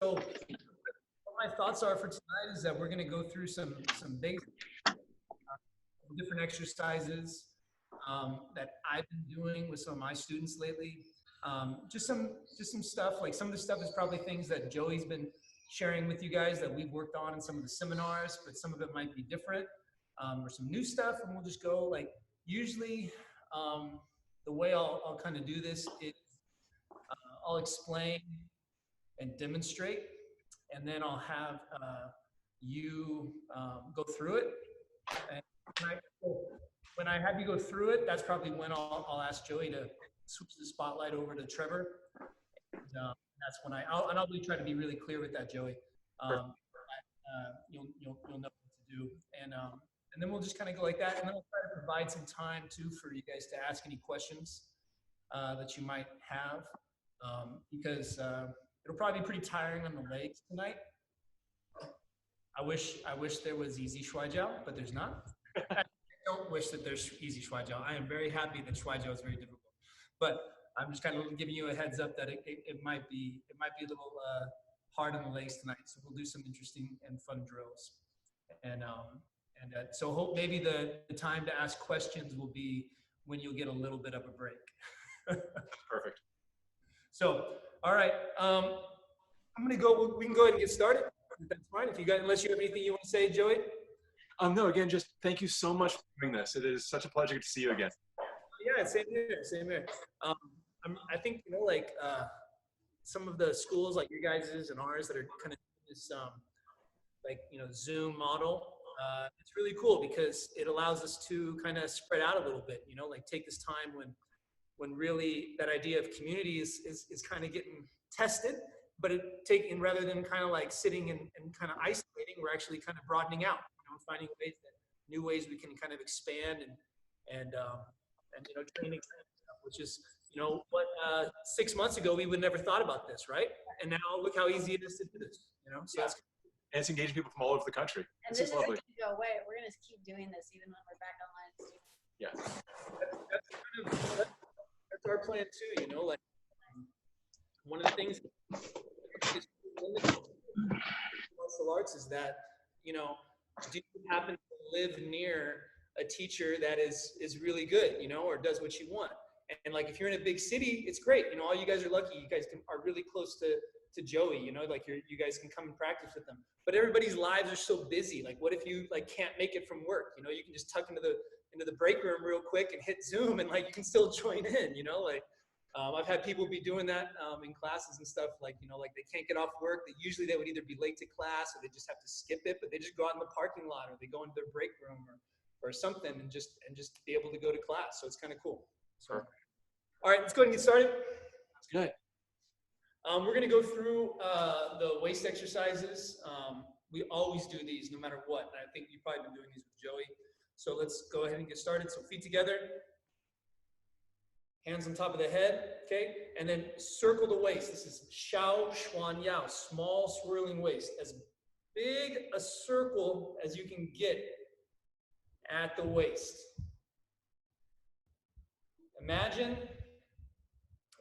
So what my thoughts are for tonight is that we're going to go through some basic different exercises that I've been doing with some of my students lately. Just some stuff, like some of the stuff is probably things that Joey's been sharing with you guys that we've worked on in some of the seminars, but some of it might be different, or some new stuff, and we'll just go like, usually the way I'll kind of do this is I'll explain and demonstrate, and then I'll have you go through it. And when I have you go through it, that's probably when I'll ask Joey to switch the spotlight over to Trevor. And that's when I'll really try to be really clear with that, Joey. You'll know what to do, and then we'll just kind of go like that, and then I'll try to provide some time too for you guys to ask any questions that you might have, because it'll probably be pretty tiring on the legs tonight. I wish there was easy ShuaiJiao, but there's not. I don't wish that there's easy ShuaiJiao. I am very happy that ShuaiJiao is very difficult, but I'm just kind of giving you a heads up that it might be a little hard on the legs tonight. So we'll do some interesting and fun drills, and so hope maybe the time to ask questions will be when you'll get a little bit of a break. Perfect. So, all right, I'm gonna go. We can go ahead and get started. That's fine. If you got, unless you have anything you want to say, Joey. No, again, just thank you so much for doing this. It is such a pleasure to see you again. Yeah, same here, same here. I think, you know, like some of the schools like your guys's and ours that are kind of this like, you know, Zoom model, it's really cool because it allows us to kind of spread out a little bit, you know, like take this time when really that idea of community is kind of getting tested, but rather than kind of like sitting and kind of isolating, we're actually kind of broadening out, you know, finding new ways we can kind of expand and you know, training stuff, which is, you know, what 6 months ago we would never thought about this, right? And now look how easy it is to do this, you know. So that's, and it's engaging people from all over the country. And this isn't going to go away. We're going to keep doing this even when we're back online. Yeah. That's our plan too, you know. Like one of the things martial arts is that, you know, do you happen to live near a teacher that is really good, you know, or does what you want? And like if you're in a big city, it's great, you know, all you guys are lucky. You guys are really close to Joey, you know, like you guys can come and practice with them. But everybody's lives are so busy. Like what if you like can't make it from work? You know, you can just tuck into the break room real quick and hit Zoom, and like you can still join in, you know. Like I've had people be doing that in classes and stuff, like, you know, like they can't get off work. Usually they would either be late to class or they just have to skip it, but they just go out in the parking lot or they go into their break room or something and just be able to go to class. So it's kind of cool. So, all right, let's go ahead and get started. That's good. We're going to go through the waist exercises. We always do these no matter what. And I think you've probably been doing these with Joey. So let's go ahead and get started. So feet together, hands on top of the head, okay? And then circle the waist. This is LaoShi, small swirling waist. As big a circle as you can get at the waist. Imagine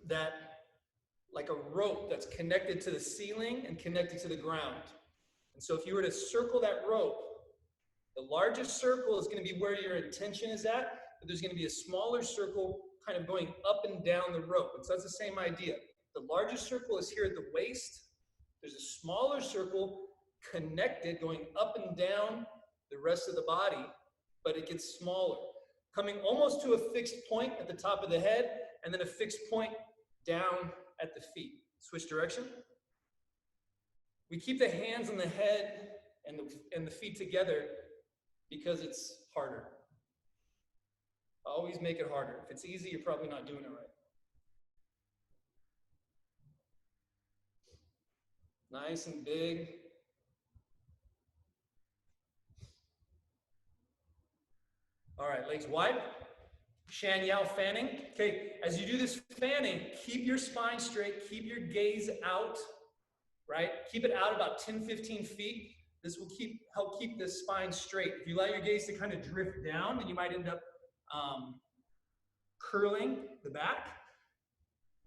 that like a rope that's connected to the ceiling and connected to the ground. And so if you were to circle that rope, the largest circle is going to be where your intention is at, but there's going to be a smaller circle kind of going up and down the rope. And so that's the same idea. The largest circle is here at the waist. There's a smaller circle connected going up and down the rest of the body, but it gets smaller, coming almost to a fixed point at the top of the head and then a fixed point down at the feet. Switch direction. We keep the hands on the head and the feet together because it's harder. Always make it harder. If it's easy, you're probably not doing it right. Nice and big. All right, legs wide. Shan Yao fanning. Okay, as you do this fanning, keep your spine straight, keep your gaze out, right? Keep it out about 10, 15 feet. This will help keep the spine straight. If you allow your gaze to kind of drift down, then you might end up curling the back.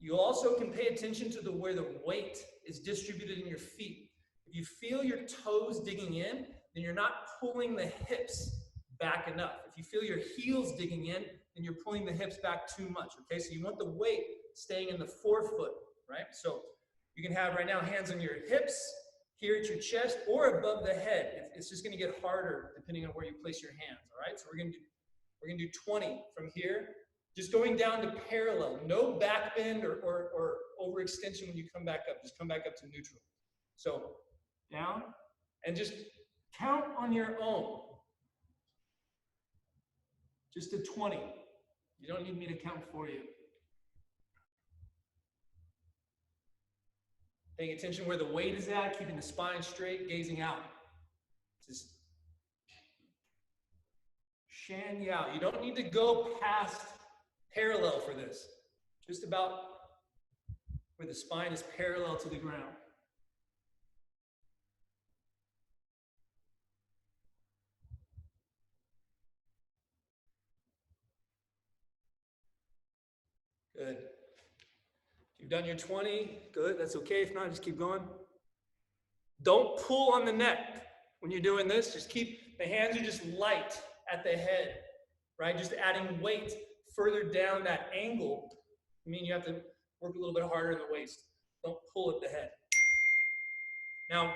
You also can pay attention to where the weight is distributed in your feet. If you feel your toes digging in, then you're not pulling the hips back enough. If you feel your heels digging in, then you're pulling the hips back too much, okay? So you want the weight staying in the forefoot, right? So you can have right now hands on your hips, here at your chest, or above the head. It's just gonna get harder depending on where you place your hands, all right? So we're gonna do 20 from here, just going down to parallel. No back bend or overextension when you come back up. Just come back up to neutral. So down, and just count on your own. Just to 20. You don't need me to count for you. Paying attention where the weight is at, keeping the spine straight, gazing out. Just ShuaiJiao. You don't need to go past parallel for this. Just about where the spine is parallel to the ground. Good. You've done your 20, good, that's okay. If not, just keep going. Don't pull on the neck when you're doing this. Just keep, the hands are just light at the head, right? Just adding weight further down that angle. I mean, you have to work a little bit harder in the waist. Don't pull at the head. Now,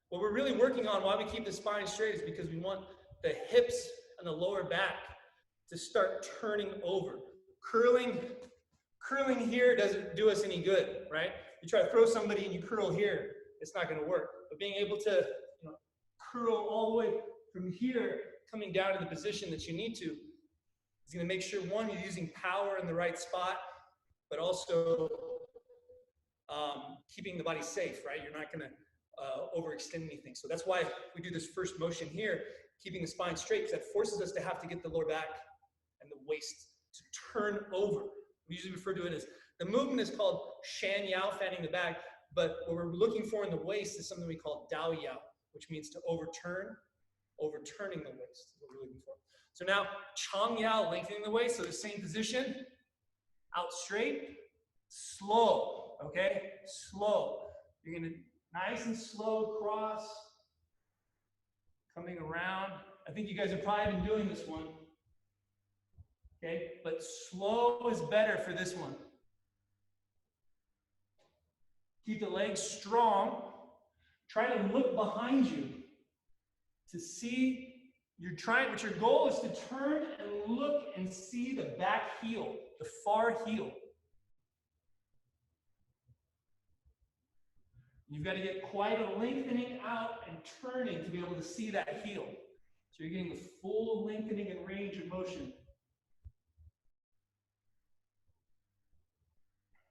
what we're really working on, why we keep the spine straight, is because we want the hips and the lower back to start turning over. Curling here doesn't do us any good, right? You try to throw somebody and you curl here, it's not going to work. But being able to, curl all the way from here, coming down to the position that you need to, is going to make sure, one, you're using power in the right spot, but also keeping the body safe, right? You're not going to overextend anything. So that's why we do this first motion here, keeping the spine straight, because that forces us to have to get the lower back and the waist to turn over. We usually refer to it as, the movement is called ShuaiJiao, fanning the back, but what we're looking for in the waist is something we call DaoYao, which means to overturn, overturning the waist is what we're looking for. So now, Chong-Yao, lengthening the waist, so the same position, out straight, slow, okay? Slow. You're gonna nice and slow cross, coming around. I think you guys have probably been doing this one. Okay, but slow is better for this one. Keep the legs strong. Try to look behind you to see. But your goal is to turn and look and see the back heel, the far heel. You've got to get quite a lengthening out and turning to be able to see that heel. So you're getting the full lengthening and range of motion.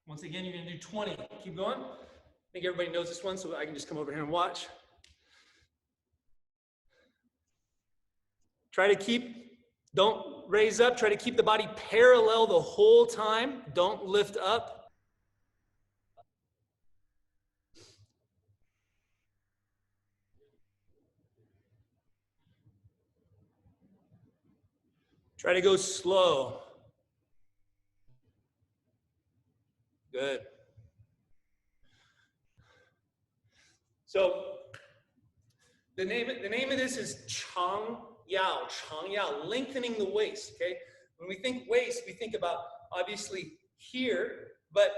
Once again, you're going to do 20. Keep going. I think everybody knows this one, so I can just come over here and watch. Don't raise up. Try to keep the body parallel the whole time. Don't lift up. Try to go slow. Good. So the name of this is Chong-Yao, lengthening the waist, okay? When we think waist, we think about obviously here, but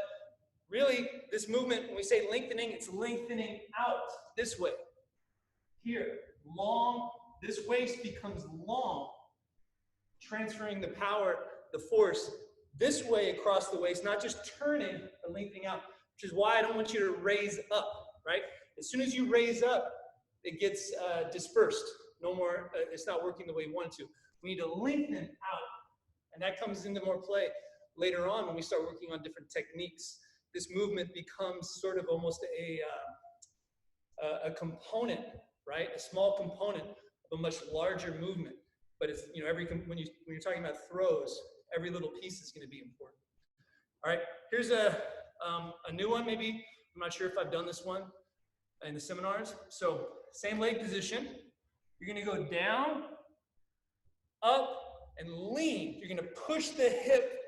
really this movement, when we say lengthening, it's lengthening out this way. Here, long, this waist becomes long, transferring the power, the force, this way across the waist, not just turning, but lengthening out, which is why I don't want you to raise up, right? As soon as you raise up, it gets dispersed. No more, it's not working the way you want it to. We need to lengthen out, and that comes into more play later on when we start working on different techniques. This movement becomes sort of almost a component, right? A small component of a much larger movement. But it's, when you're talking about throws, every little piece is going to be important. All right, here's a new one. Maybe I'm not sure if I've done this one in the seminars. So same leg position. You're going to go down, up, and lean. You're going to push the hip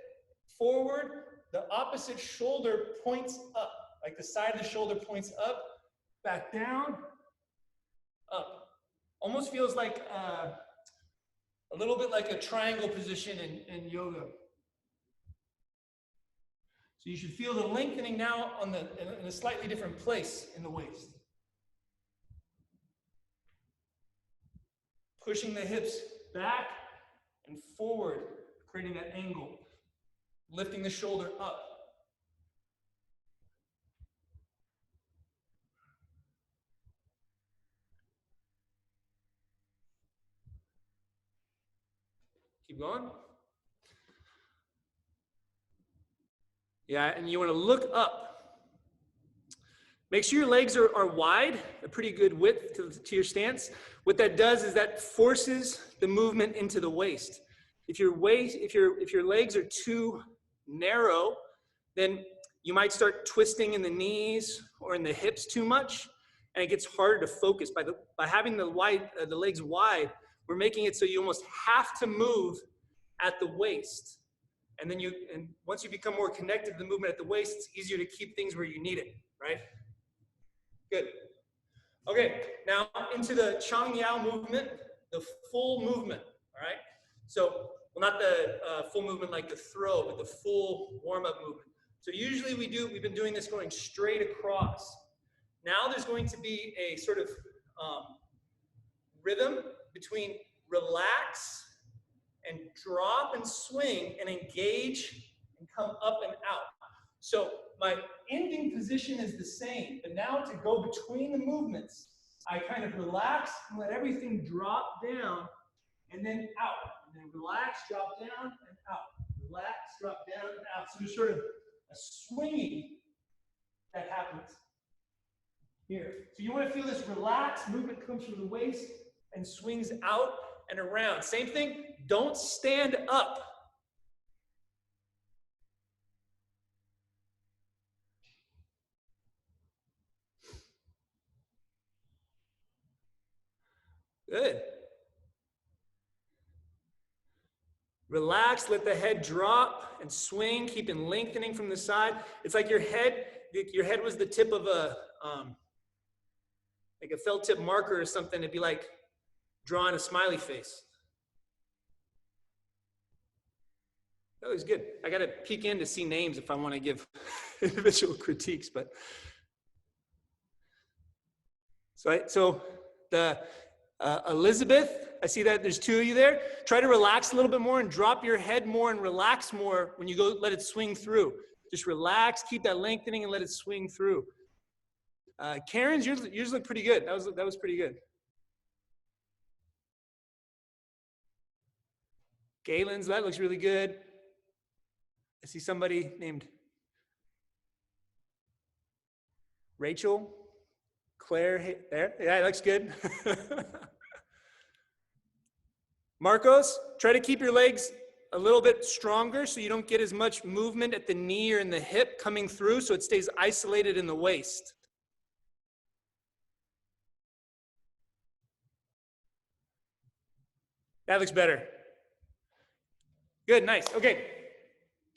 forward, the opposite shoulder points up, like the side of the shoulder points up, back down, up. Almost feels like a little bit like a triangle position in yoga. So you should feel the lengthening now on in a slightly different place in the waist. Pushing the hips back and forward, creating that angle. Lifting the shoulder up. Keep going. Yeah, and you want to look up. Make sure your legs are wide, a pretty good width to your stance. What that does is that forces the movement into the waist. If your legs are too narrow, then you might start twisting in the knees or in the hips too much, and it gets harder to focus. By having the legs wide, we're making it so you almost have to move at the waist. And then once you become more connected to the movement at the waist, it's easier to keep things where you need it, right? Good. Okay, now into the Chong Yao movement, the full movement, all right? So, well, not the full movement like the throw, but the full warm-up movement. So usually we've been doing this going straight across. Now there's going to be a sort of rhythm between relax and drop and swing and engage and come up and out. So my ending position is the same, but now to go between the movements, I kind of relax and let everything drop down and then out. And then relax, drop down and out. Relax, drop down and out. So there's sort of a swinging that happens here. So you want to feel this relaxed movement comes from the waist and swings out and around. Same thing, don't stand up. Good. Relax, let the head drop and swing, keeping lengthening from the side. It's like your head was the tip of like a felt tip marker or something. It'd be like drawing a smiley face. That was good. I got to peek in to see names if I want to give individual critiques, but so the Elizabeth, I see that there's two of you there. Try to relax a little bit more and drop your head more and relax more when you go, let it swing through. Just relax, keep that lengthening and let it swing through. Karen's, yours look pretty good. That was pretty good. Galen's, that looks really good. I see somebody named Rachel. Claire, there, yeah, it looks good. Marcos, try to keep your legs a little bit stronger so you don't get as much movement at the knee or in the hip coming through, so it stays isolated in the waist. That looks better. Good, nice, okay.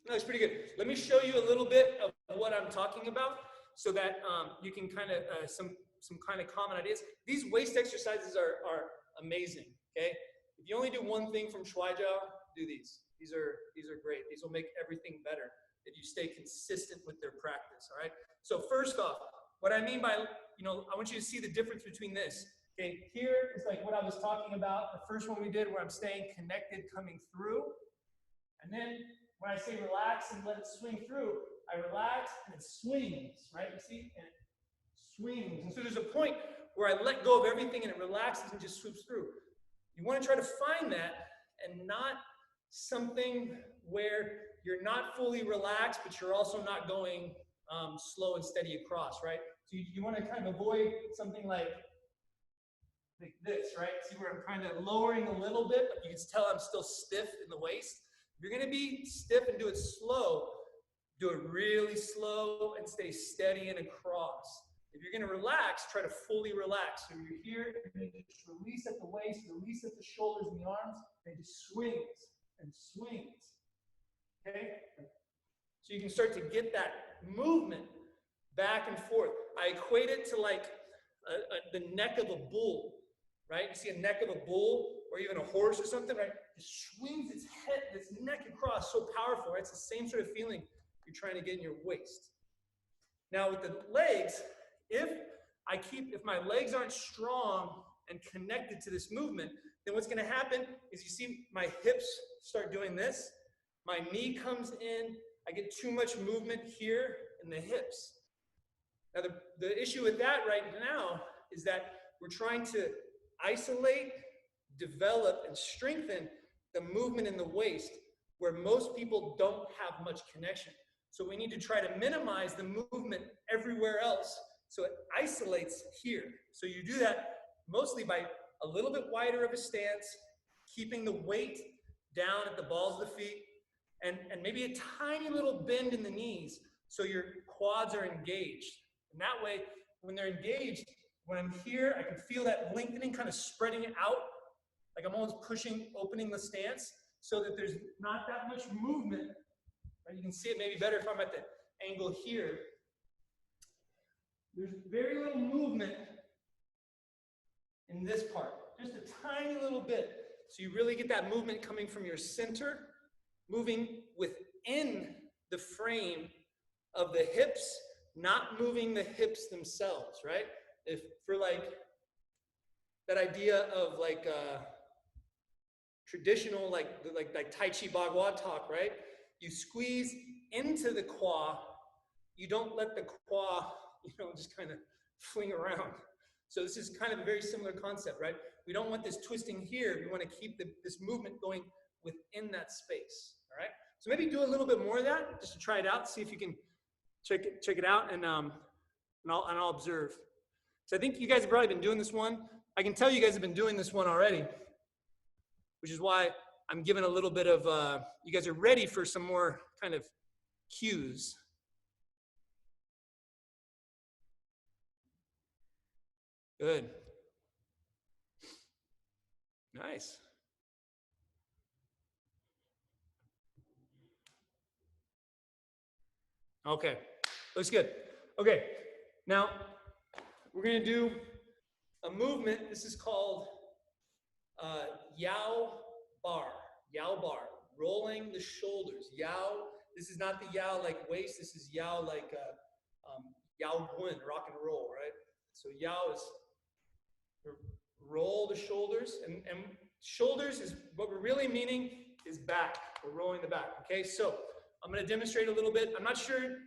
That looks pretty good. Let me show you a little bit of what I'm talking about so that you can kind of, some kind of common ideas. These waist exercises are amazing, okay? If you only do one thing from ShuaiJiao, do these. These are great. These will make everything better if you stay consistent with their practice, all right? So first off, what I mean by, I want you to see the difference between this. Okay, here is like what I was talking about, the first one we did where I'm staying connected coming through. And then when I say relax and let it swing through, I relax and it swings, right? You see? And it swings. And so there's a point where I let go of everything and it relaxes and just swoops through. You want to try to find that and not something where you're not fully relaxed, but you're also not going slow and steady across, right? So you want to kind of avoid something like this, right? See where I'm kind of lowering a little bit, but you can tell I'm still stiff in the waist. If you're going to be stiff and do it slow, do it really slow and stay steady and across. If you're going to relax, try to fully relax. So you're here, and you just release at the waist, release at the shoulders and the arms, and it just swings and swings. Okay? So you can start to get that movement back and forth. I equate it to like the neck of a bull, right? You see a neck of a bull or even a horse or something, right? It swings its head, its neck across so powerful, right? It's the same sort of feeling you're trying to get in your waist. Now with the legs, if my legs aren't strong and connected to this movement, then what's gonna happen is you see my hips start doing this, my knee comes in, I get too much movement here in the hips. Now the issue with that right now is that we're trying to isolate, develop, and strengthen the movement in the waist where most people don't have much connection. So we need to try to minimize the movement everywhere else so it isolates here. So you do that mostly by a little bit wider of a stance, keeping the weight down at the balls of the feet, and maybe a tiny little bend in the knees so your quads are engaged. And that way, when they're engaged, when I'm here, I can feel that lengthening kind of spreading it out, like I'm almost pushing, opening the stance so that there's not that much movement. Right? You can see it maybe better if I'm at the angle here. There's very little movement in this part, just a tiny little bit. So you really get that movement coming from your center, moving within the frame of the hips, not moving the hips themselves, right? If for like that idea of like traditional like Tai Chi Bagua talk, right? You squeeze into the qua, you don't let the qua, just kind of fling around. So this is kind of a very similar concept, right? We don't want this twisting here. We want to keep this movement going within that space, all right? So maybe do a little bit more of that just to try it out, see if you can check it out, and I'll observe. So I think you guys have probably been doing this one. I can tell you guys have been doing this one already, which is why I'm giving a little bit of, you guys are ready for some more kind of cues. Good. Nice. Okay, looks good. Okay, now we're gonna do a movement. This is called Yao Bar, rolling the shoulders. Yao, this is not the Yao like waist, this is Yao like Yao Gun, rock and roll, right? So Yao is roll the shoulders, and shoulders is what we're really meaning is back. We're rolling the back, okay? So I'm gonna demonstrate a little bit. I'm not sure,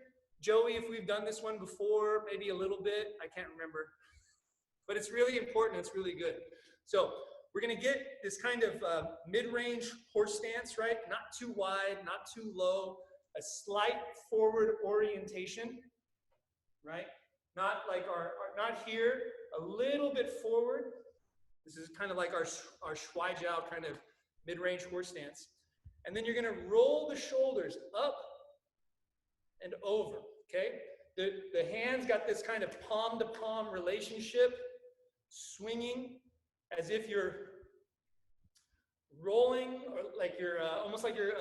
Joey, if we've done this one before, maybe a little bit, I can't remember. But it's really important, it's really good. So we're gonna get this kind of mid-range horse stance, right? Not too wide, not too low, a slight forward orientation, right? Not like not here, a little bit forward. This is kind of like our ShuaiJiao kind of mid-range horse stance. And then you're gonna roll the shoulders up and over, okay? The hands got this kind of palm-to-palm relationship, swinging as if you're rolling, or like you're almost like you're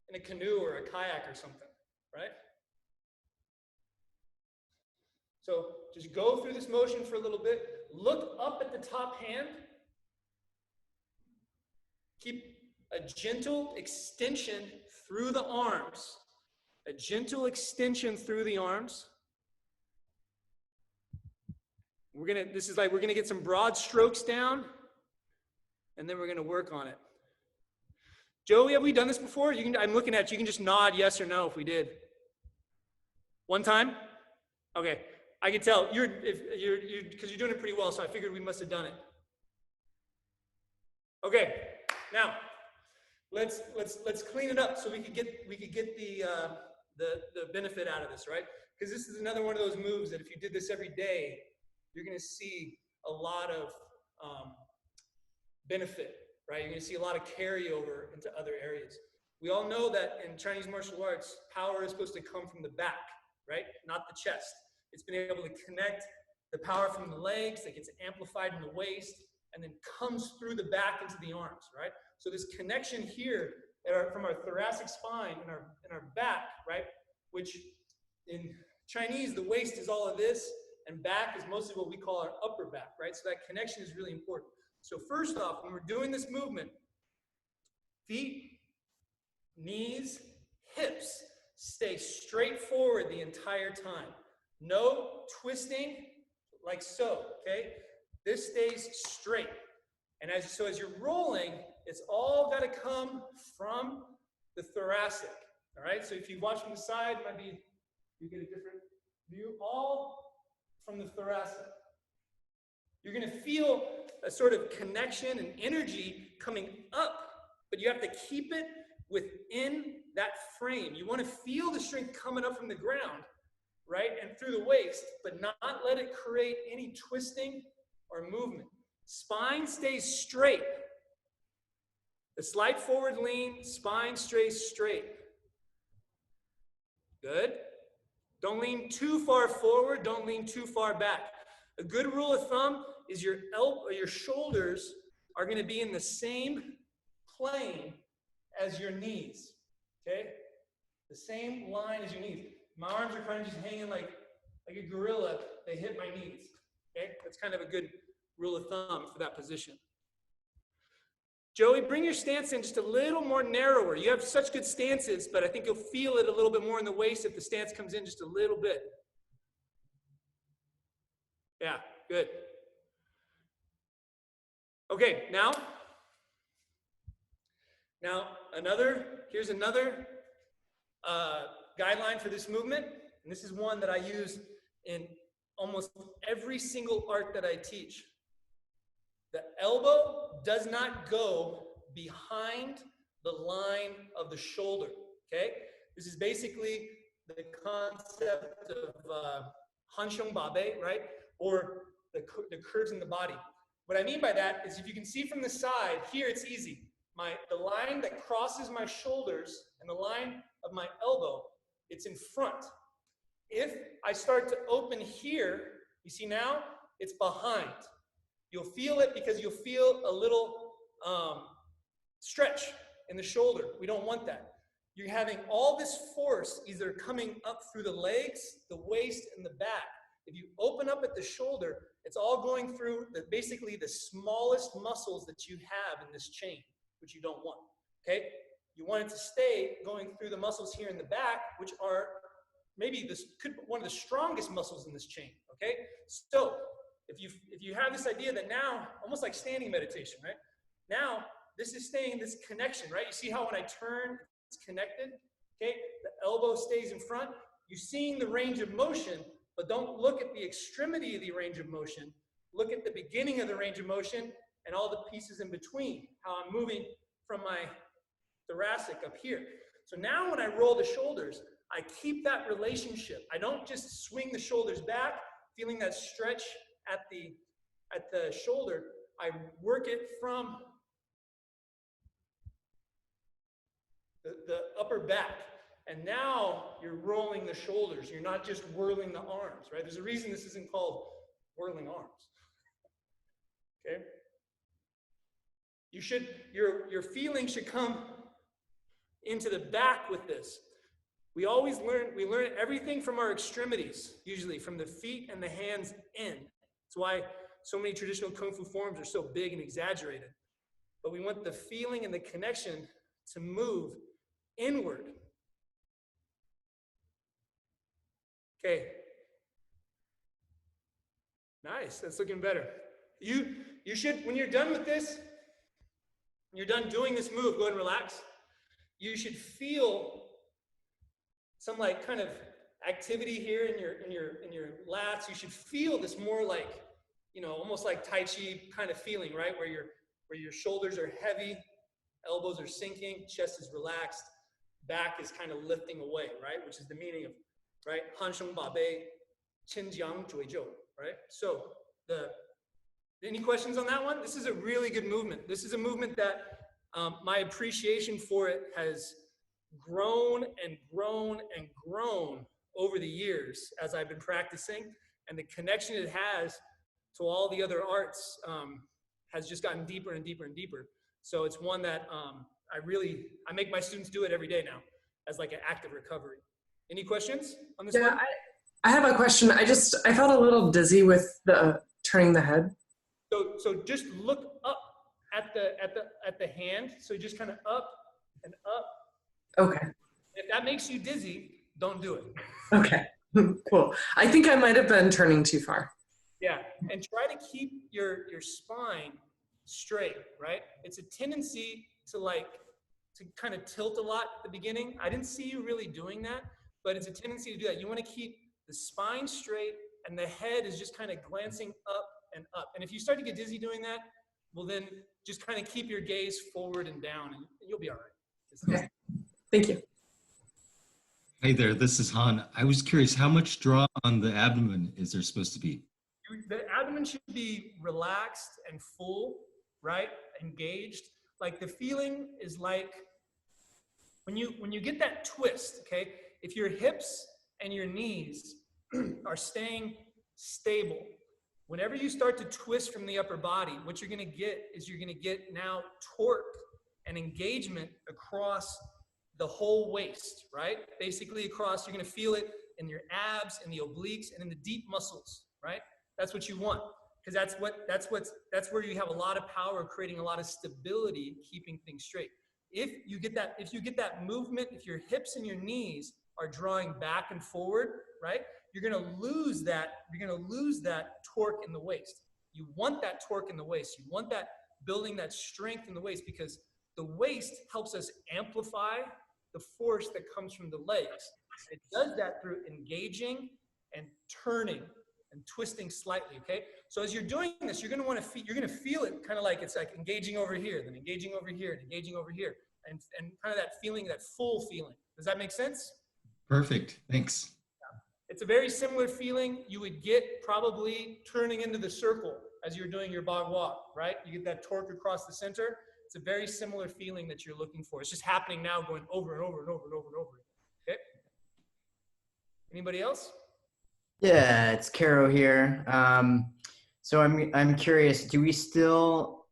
in a canoe or a kayak or something, right? So just go through this motion for a little bit. Look up at the top hand. Keep a gentle extension through the arms. A gentle extension through the arms. We're gonna get some broad strokes down, and then we're gonna work on it. Joey, have we done this before? I'm looking at you. You can just nod yes or no if we did. One time? Okay. I can tell because you're doing it pretty well, so I figured we must have done it. Okay, now let's clean it up so we could get the benefit out of this, right? Because this is another one of those moves that if you did this every day, you're going to see a lot of benefit, right? You're going to see a lot of carryover into other areas. We all know that in Chinese martial arts, power is supposed to come from the back, right? Not the chest. It's been able to connect the power from the legs that gets amplified in the waist and then comes through the back into the arms, right? So this connection here from our thoracic spine and our back, right, Chinese, the waist is all of this, and back is mostly what we call our upper back, right? So that connection is really important. So first off, when we're doing this movement, feet, knees, hips stay straight forward the entire time. No twisting like so, okay? This stays straight. And as you're rolling, it's all got to come from the thoracic, all right? So if you watch from the side, it might be, you get a different view, all from the thoracic. You're going to feel a sort of connection and energy coming up, but you have to keep it within that frame. You want to feel the strength coming up from the ground, right, and through the waist, but not let it create any twisting or movement. Spine stays straight. The slight forward lean, spine stays straight. Good. Don't lean too far forward. Don't lean too far back. A good rule of thumb is your shoulders are going to be in the same plane as your knees. Okay? The same line as your knees. My arms are kind of just hanging like a gorilla. They hit my knees. Okay? That's kind of a good rule of thumb for that position. Joey, bring your stance in just a little more narrower. You have such good stances, but I think you'll feel it a little bit more in the waist if the stance comes in just a little bit. Yeah, good. Okay, now here's another guideline for this movement, and this is one that I use in almost every single art that I teach. The elbow does not go behind the line of the shoulder, okay? This is basically the concept of hansheng babe, right? Or the curves in the body. What I mean by that is if you can see from the side, here it's easy. The line that crosses my shoulders and the line of my elbow, it's in front. If I start to open here, you see now, it's behind. You'll feel it because you'll feel a little stretch in the shoulder. We don't want that. You're having all this force either coming up through the legs, the waist, and the back. If you open up at the shoulder, it's all going through basically the smallest muscles that you have in this chain, which you don't want, okay? You want it to stay going through the muscles here in the back, which are maybe one of the strongest muscles in this chain, okay? So if you have this idea that now, almost like standing meditation, right? Now, this is staying this connection, right? You see how when I turn, it's connected, okay? The elbow stays in front. You're seeing the range of motion, but don't look at the extremity of the range of motion. Look at the beginning of the range of motion and all the pieces in between, how I'm moving from my thoracic up here. So now when I roll the shoulders, I keep that relationship. I don't just swing the shoulders back, feeling that stretch at the shoulder. I work it from the upper back. And now you're rolling the shoulders. You're not just whirling the arms, right? There's a reason this isn't called whirling arms. Okay? Your feeling should come into the back with this. We learn everything from our extremities, usually from the feet and the hands in. That's why so many traditional Kung Fu forms are so big and exaggerated. But we want the feeling and the connection to move inward. Okay. Nice. That's looking better. You should, when you're done with this, when you're done doing this move, go ahead and relax. You should feel some like kind of activity here in your lats. You should feel this more like, almost like Tai Chi kind of feeling, right? Where your shoulders are heavy, elbows are sinking, chest is relaxed, back is kind of lifting away, right? Which is the meaning of, right? Hansheng babe, Qinjiang ShuaiJiao, right? So any questions on that one? This is a really good movement. This is a movement that my appreciation for it has grown and grown and grown over the years as I've been practicing, and the connection it has to all the other arts has just gotten deeper and deeper and deeper. So it's one that I make my students do it every day now as like an active recovery. Any questions on this one? I have a question. I felt a little dizzy with the turning the head. So just look up at the hand. So just kind of up and up. Okay. If that makes you dizzy, don't do it. Okay. Cool. I think I might have been turning too far. Yeah, and try to keep your spine straight, right? It's a tendency to kind of tilt a lot at the beginning. I didn't see you really doing that, but it's a tendency to do that. You want to keep the spine straight and the head is just kind of glancing up and up. And if you start to get dizzy doing that, well then just kind of keep your gaze forward and down and you'll be all right. Okay. Thank you. Hey there, this is Han. I was curious, how much draw on the abdomen is there supposed to be? The abdomen should be relaxed and full, right? Engaged. Like the feeling is like when you get that twist, okay? If your hips and your knees are staying stable, whenever you start to twist from the upper body, what you're gonna get is you're gonna get now torque and engagement across the whole waist, right? Basically across, you're gonna feel it in your abs, in the obliques, and in the deep muscles, right? That's what you want, because that's where you have a lot of power, creating a lot of stability, keeping things straight. If you get that movement, if your hips and your knees are drawing back and forward, right? You're gonna lose that torque in the waist. You want that torque in the waist. You want that building that strength in the waist, because the waist helps us amplify the force that comes from the legs. It does that through engaging and turning and twisting slightly, okay? So as you're doing this, you're gonna feel it kind of like it's like engaging over here, then engaging over here, and engaging over here, and kind of that feeling, that full feeling. Does that make sense? Perfect, thanks. It's a very similar feeling you would get probably turning into the circle as you're doing your bog walk, right? You get that torque across the center. It's a very similar feeling that you're looking for. It's just happening now, going over and over and over and over and over. Okay? Anybody else? Yeah, it's Caro here. So I'm curious. Do we still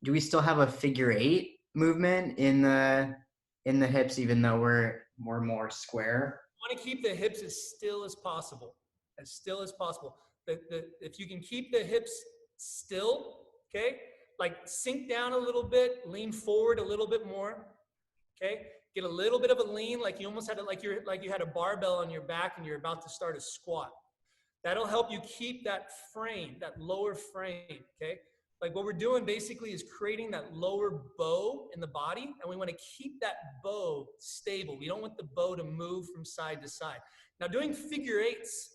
have a figure 8 movement in the hips, even though we're more square? You want to keep the hips as still as possible. As still as possible. If you can keep the hips still, okay, like sink down a little bit, lean forward a little bit more, okay? Get a little bit of a lean, like you almost had it, like you had a barbell on your back and you're about to start a squat. That'll help you keep that frame, that lower frame, okay? Like what we're doing basically is creating that lower bow in the body, and we want to keep that bow stable. We don't want the bow to move from side to side. Now doing figure 8s,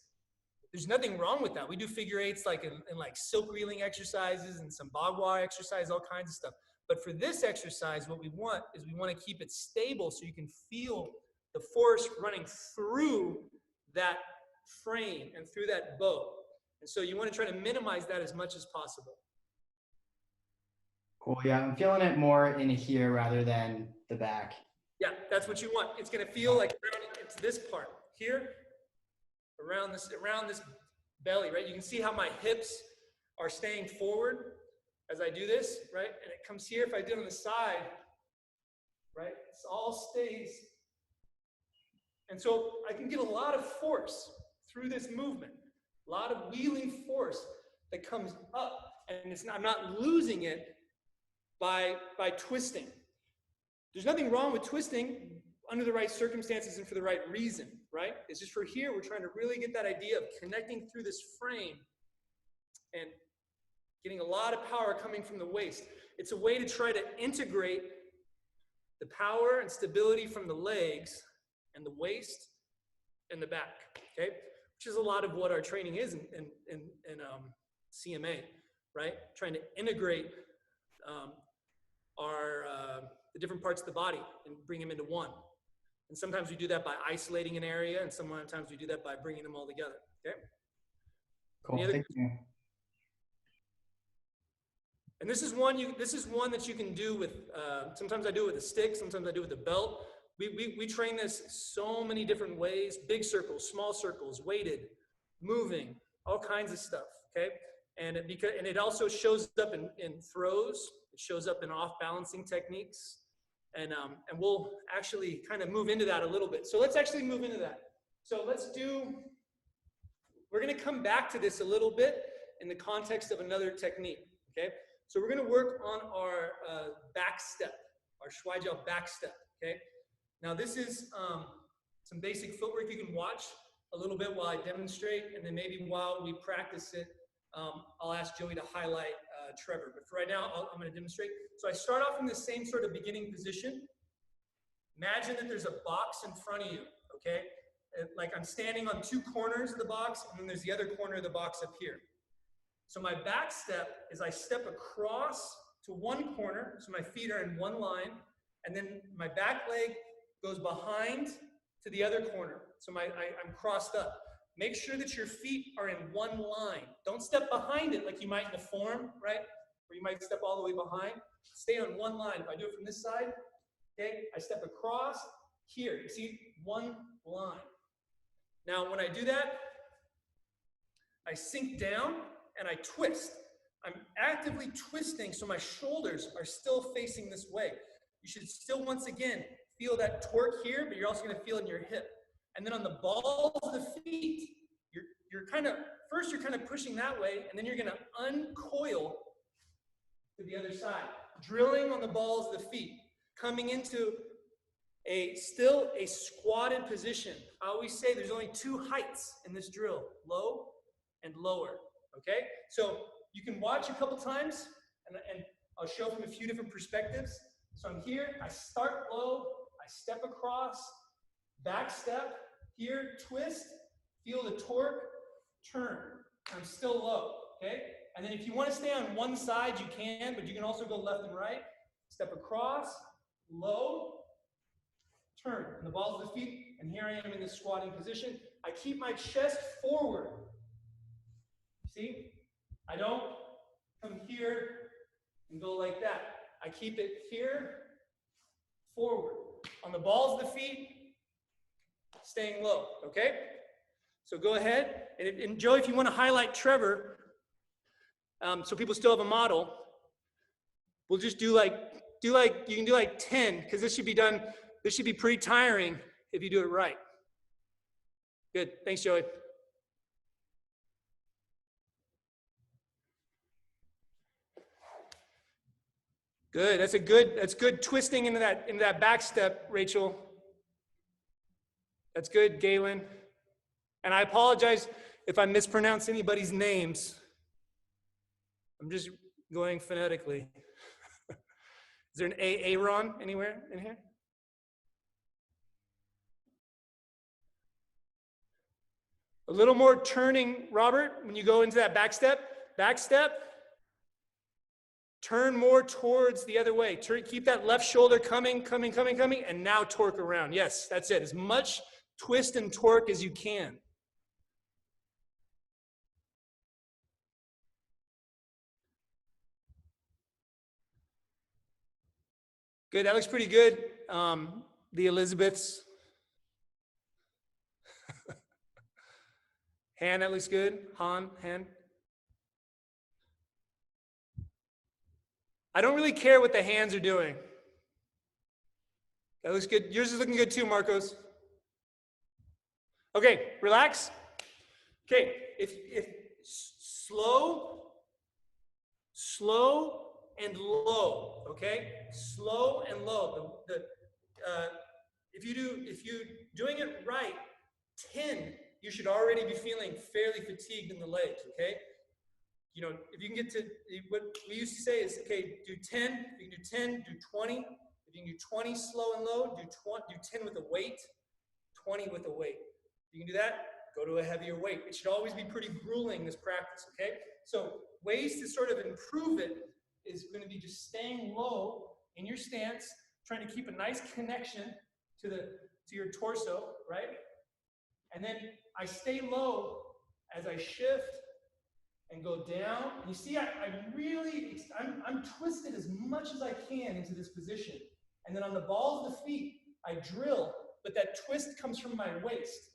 there's nothing wrong with that. We do figure 8s like in like silk reeling exercises and some bagua exercise, all kinds of stuff. But for this exercise, what we want is we want to keep it stable so you can feel the force running through that frame and through that bow. And so you want to try to minimize that as much as possible. Cool. Yeah, I'm feeling it more in here rather than the back. Yeah, that's what you want. It's going to feel like it's this part here, around this belly, right? You can see how my hips are staying forward as I do this, right? And it comes here. If I do it on the side, right? It all stays. And so I can get a lot of force through this movement, a lot of wheeling force that comes up, and I'm not losing it by twisting. There's nothing wrong with twisting under the right circumstances and for the right reason, right? It's just for here, we're trying to really get that idea of connecting through this frame and getting a lot of power coming from the waist. It's a way to try to integrate the power and stability from the legs and the waist and the back, okay? Which is a lot of what our training is in CMA, right? Trying to integrate the different parts of the body and bring them into one. And sometimes we do that by isolating an area, and sometimes we do that by bringing them all together, okay? Cool, thank you. And this is one that you can do with, sometimes I do it with a stick, sometimes I do it with a belt. We train this so many different ways, big circles, small circles, weighted, moving, all kinds of stuff, okay? And it also shows up in throws, it shows up in off-balancing techniques, and we'll actually kind of move into that a little bit. So let's actually move into that. So let's do We're gonna come back to this a little bit in the context of another technique, okay? So we're gonna work on our back step, our ShuaiJiao back step, okay? Now this is some basic footwork you can watch a little bit while I demonstrate, and then maybe while we practice it, I'll ask Joey to highlight Trevor. But for right now, I'm gonna demonstrate. So I start off in the same sort of beginning position. Imagine that there's a box in front of you, okay? Like I'm standing on two corners of the box, and then there's the other corner of the box up here. So my back step is I step across to one corner, so my feet are in one line, and then my back leg goes behind to the other corner. So I'm crossed up. Make sure that your feet are in one line. Don't step behind it like you might in a form, right? Where you might step all the way behind. Stay on one line. If I do it from this side, okay, I step across here. You see, one line. Now, when I do that, I sink down and I twist. I'm actively twisting so my shoulders are still facing this way. You should still, once again, feel that torque here, but you're also going to feel it in your hip. And then on the balls of the feet, you're kind of pushing that way, and then you're going to uncoil to the other side. Drilling on the balls of the feet, coming into still a squatted position. I always say there's only two heights in this drill, low and lower, okay? So you can watch a couple times, and I'll show from a few different perspectives. So I'm here, I start low, I step across, back step, here, twist, feel the torque, turn. I'm still low, okay? And then if you want to stay on one side, you can, but you can also go left and right. Step across, low, turn. And the balls of the feet, and here I am in this squatting position. I keep my chest forward. See? I don't come here and go like that. I keep it here, forward. On the balls of the feet, staying low, okay? So go ahead, and Joe, if you want to highlight Trevor, so people still have a model, we'll just you can do like 10, because this should be pretty tiring if you do it right. Good, thanks, Joey. Good, that's good twisting into that back step, Rachel. That's good, Galen. And I apologize if I mispronounce anybody's names. I'm just going phonetically. Is there an Aaron anywhere in here? A little more turning, Robert, when you go into that back step, turn more towards the other way. Keep that left shoulder coming, and now torque around. Yes, that's it. As much twist and torque as you can. Good, that looks pretty good. The Elizabeths. Han, that looks good. Han. I don't really care what the hands are doing. That looks good. Yours is looking good too, Marcos. Okay, relax. Okay, if slow and low, okay? Slow and low. If you're doing it right, 10, you should already be feeling fairly fatigued in the legs, okay? You know, if you can get to, what we used to say is, okay, do 10, if you can do 10, do 20. If you can do 20 slow and low, do 10 with a weight, 20 with a weight. If you can do that, go to a heavier weight. It should always be pretty grueling, this practice, okay? So ways to sort of improve it is going to be just staying low in your stance, trying to keep a nice connection to your torso, right? And then I stay low as I shift and go down. You see, I'm twisted as much as I can into this position. And then on the balls of the feet, I drill, but that twist comes from my waist.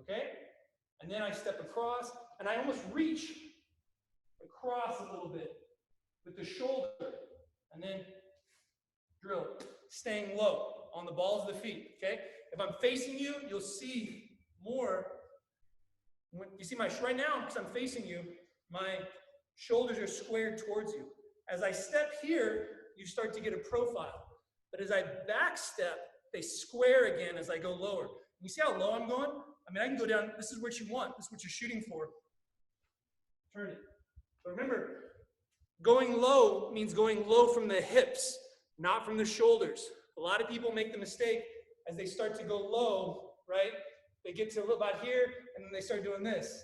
Okay? And then I step across, and I almost reach across a little bit with the shoulder, and then drill, staying low on the balls of the feet, okay? If I'm facing you, you'll see more When you see right now, because I'm facing you, my shoulders are squared towards you. As I step here, you start to get a profile. But as I back step, they square again as I go lower. You see how low I'm going? I mean, I can go down. This is what you want. This is what you're shooting for. Turn it. But remember, going low means going low from the hips, not from the shoulders. A lot of people make the mistake as they start to go low, right? They get to about here, and then they start doing this.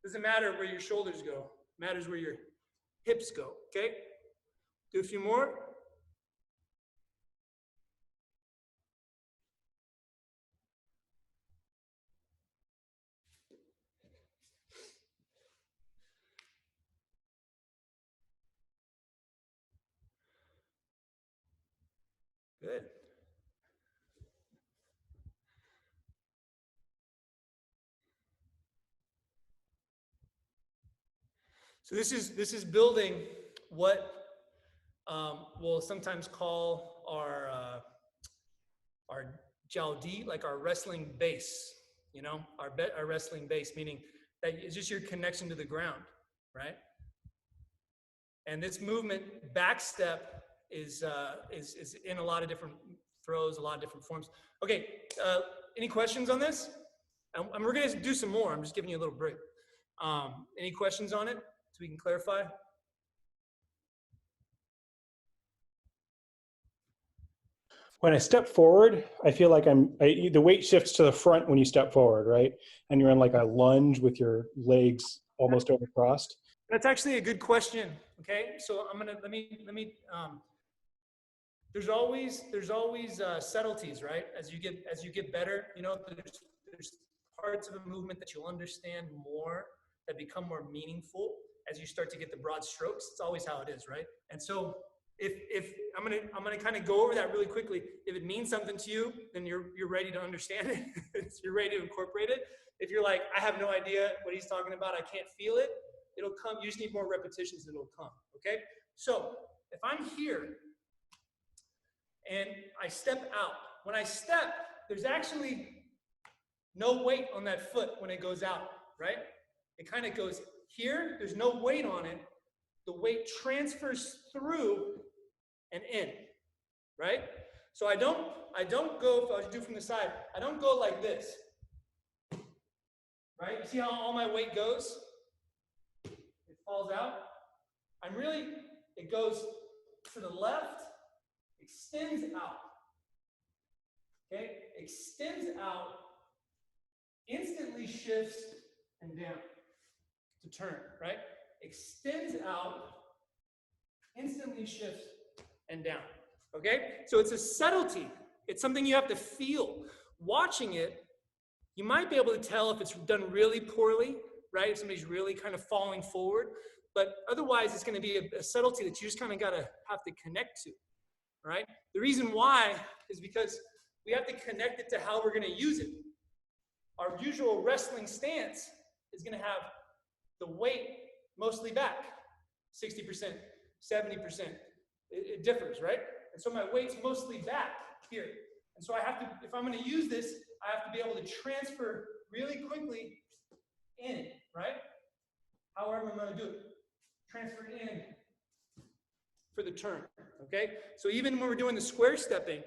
Doesn't matter where your shoulders go. It matters where your hips go, okay? Do a few more. Good. So this is building what we'll sometimes call our Jiao Di, like our wrestling base. You know, our wrestling base, meaning that it's just your connection to the ground, right? And this movement, back step, is in a lot of different throws, a lot of different forms. Okay, any questions on this? And we're going to do some more. I'm just giving you a little break. Any questions on it so we can clarify? When I step forward, I feel like the weight shifts to the front when you step forward, right? And you're in like a lunge with your legs almost over crossed. That's actually a good question. Okay, so let me. There's always subtleties, right? As you get better, you know, there's parts of a movement that you'll understand more, that become more meaningful as you start to get the broad strokes. It's always how it is, right? And so if I'm gonna kind of go over that really quickly. If it means something to you, then you're ready to understand it. You're ready to incorporate it. If you're like, I have no idea what he's talking about, I can't feel it, it'll come. You just need more repetitions and it'll come. Okay? So if I'm here and I step out, when I step, there's actually no weight on that foot when it goes out, right? It kind of goes here, there's no weight on it. The weight transfers through and in, right? So I don't go, if I was to do from the side, I don't go like this, right? You see how all my weight goes? It falls out. It goes to the left, extends out, okay? Extends out, instantly shifts and down to turn, right? Extends out, instantly shifts and down, okay? So it's a subtlety. It's something you have to feel. Watching it, you might be able to tell if it's done really poorly, right? If somebody's really kind of falling forward, but otherwise it's going to be a subtlety that you just kind of have to connect to, right? The reason why is because we have to connect it to how we're going to use it. Our usual wrestling stance is going to have the weight mostly back, 60%, 70%. It differs, right? And so my weight's mostly back here. And so I have to, if I'm going to use this, I have to be able to transfer really quickly in, right? However I'm going to do it. Transfer it in for the turn, okay? So even when we're doing the square stepping,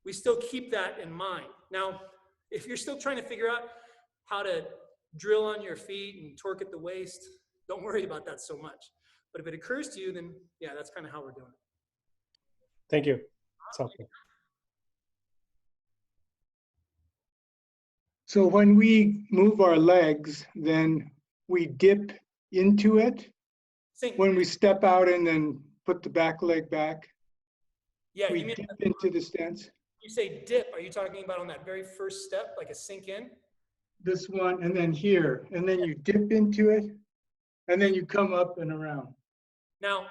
we still keep that in mind. Now, if you're still trying to figure out how to drill on your feet and torque at the waist, don't worry about that so much. But if it occurs to you, then yeah, that's kind of how we're doing it. Thank you. That's helpful. So when we move our legs, then we dip into it. Sink. When we step out and then put the back leg back, Yeah, we you mean dip into the stance. you say dip, are you talking about on that very first step, like a sink in? This one, and then here, and then you dip into it, and then you come up and around. Now,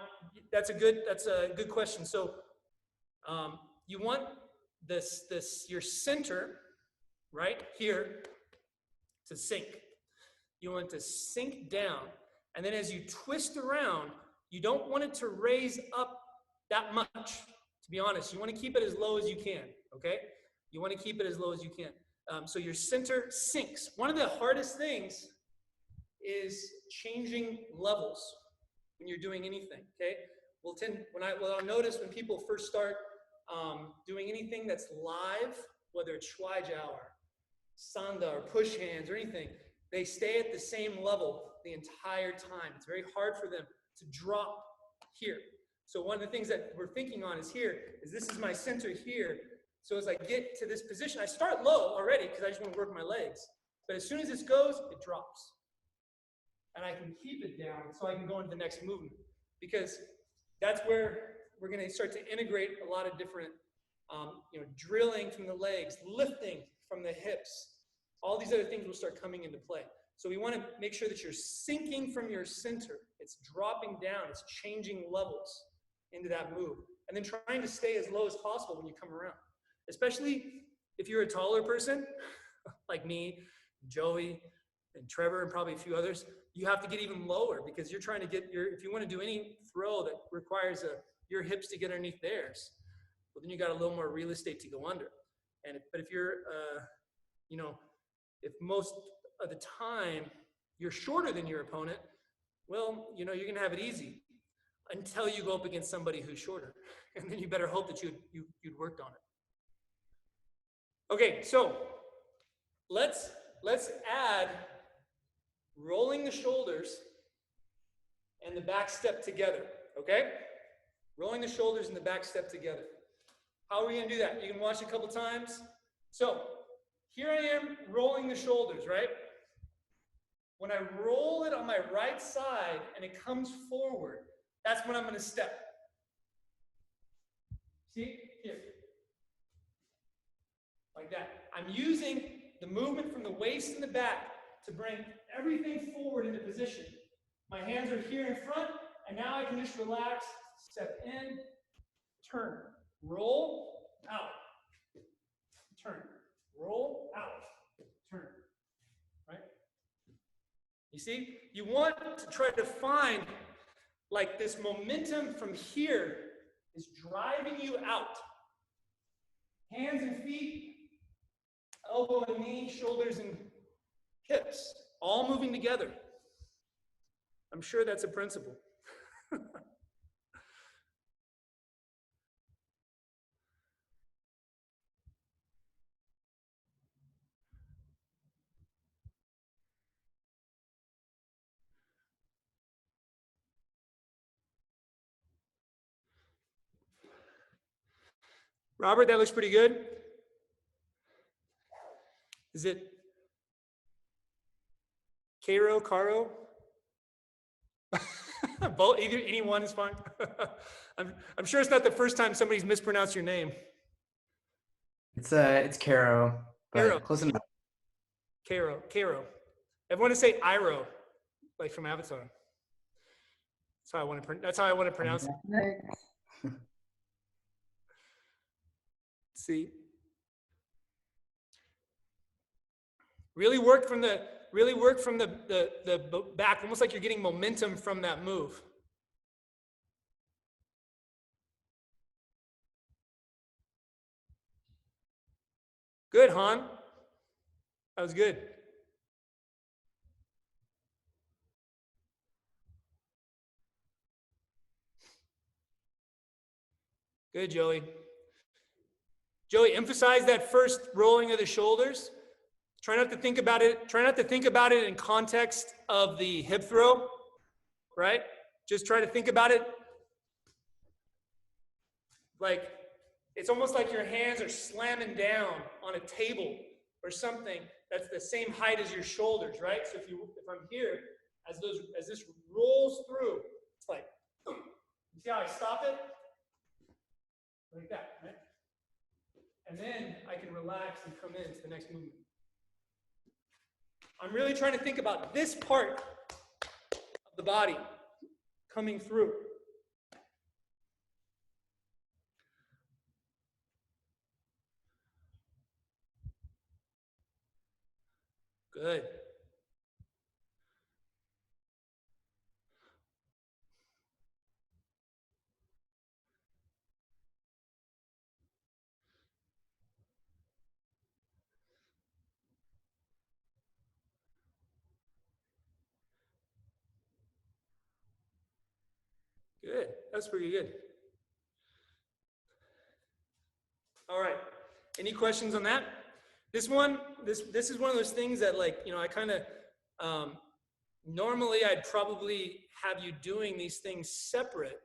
that's a good question. So you want your center right here to sink. You want it to sink down. And then as you twist around, you don't want it to raise up that much, to be honest. You want to keep it as low as you can, okay? You want to keep it as low as you can. So your center sinks. One of the hardest things is changing levels when you're doing anything, okay? What I'll notice when people first start doing anything that's live, whether it's ShuaiJiao or Sanda or push hands or anything, they stay at the same level the entire time. It's very hard for them to drop here. So one of the things that we're thinking on is this is my center here. So as I get to this position, I start low already because I just want to work my legs. But as soon as this goes, it drops. And I can keep it down so I can go into the next movement. Because that's where we're going to start to integrate a lot of different, drilling from the legs, lifting from the hips. All these other things will start coming into play. So we want to make sure that you're sinking from your center. It's dropping down. It's changing levels into that move. And then trying to stay as low as possible when you come around. Especially if you're a taller person, like me, Joey, and Trevor, and probably a few others, you have to get even lower because you're trying to get if you want to do any throw that requires your hips to get underneath theirs, well, then you got a little more real estate to go under. But if you're, if most of the time you're shorter than your opponent, well, you're going to have it easy until you go up against somebody who's shorter. And then you better hope that you'd worked on it. Okay, so let's add rolling the shoulders and the back step together, okay? Rolling the shoulders and the back step together. How are we going to do that? You can watch it a couple times. So here I am rolling the shoulders, right? When I roll it on my right side and it comes forward, that's when I'm going to step. See? Here. Like that. I'm using the movement from the waist and the back to bring everything forward into position. My hands are here in front, and now I can just relax, step in, turn, roll, out, turn, roll, out, turn, right? You see, you want to try to find like this momentum from here is driving you out. Hands and feet, elbow and knee, shoulders and hips, all moving together. I'm sure that's a principle. Robert, that looks pretty good. Is it Caro? Both, any one is fine. I'm sure it's not the first time somebody's mispronounced your name. It's Caro, but Caro. close enough. Caro. Everyone to say Iroh, like from Avatar. That's how I want to pronounce it. See, really work from the back, almost like you're getting momentum from that move. Good, Han. That was good. Good, Joey. Joey, emphasize that first rolling of the shoulders. Try not to think about it. Try not to think about it in context of the hip throw, right? Just try to think about it like it's almost like your hands are slamming down on a table or something that's the same height as your shoulders, right? So if I'm here, as this rolls through, it's like, you see how I stop it? Like that, right? And then I can relax and come into the next movement. I'm really trying to think about this part of the body coming through. Good. Good. That's pretty good. All right. Any questions on that? This one, this is one of those things that, like, you know, I kind of, normally I'd probably have you doing these things separate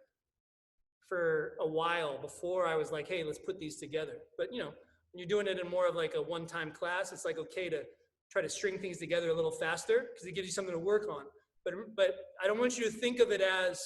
for a while before I was like, hey, let's put these together. But, you know, when you're doing it in more of like a one-time class, it's like, okay to try to string things together a little faster because it gives you something to work on. But I don't want you to think of it as,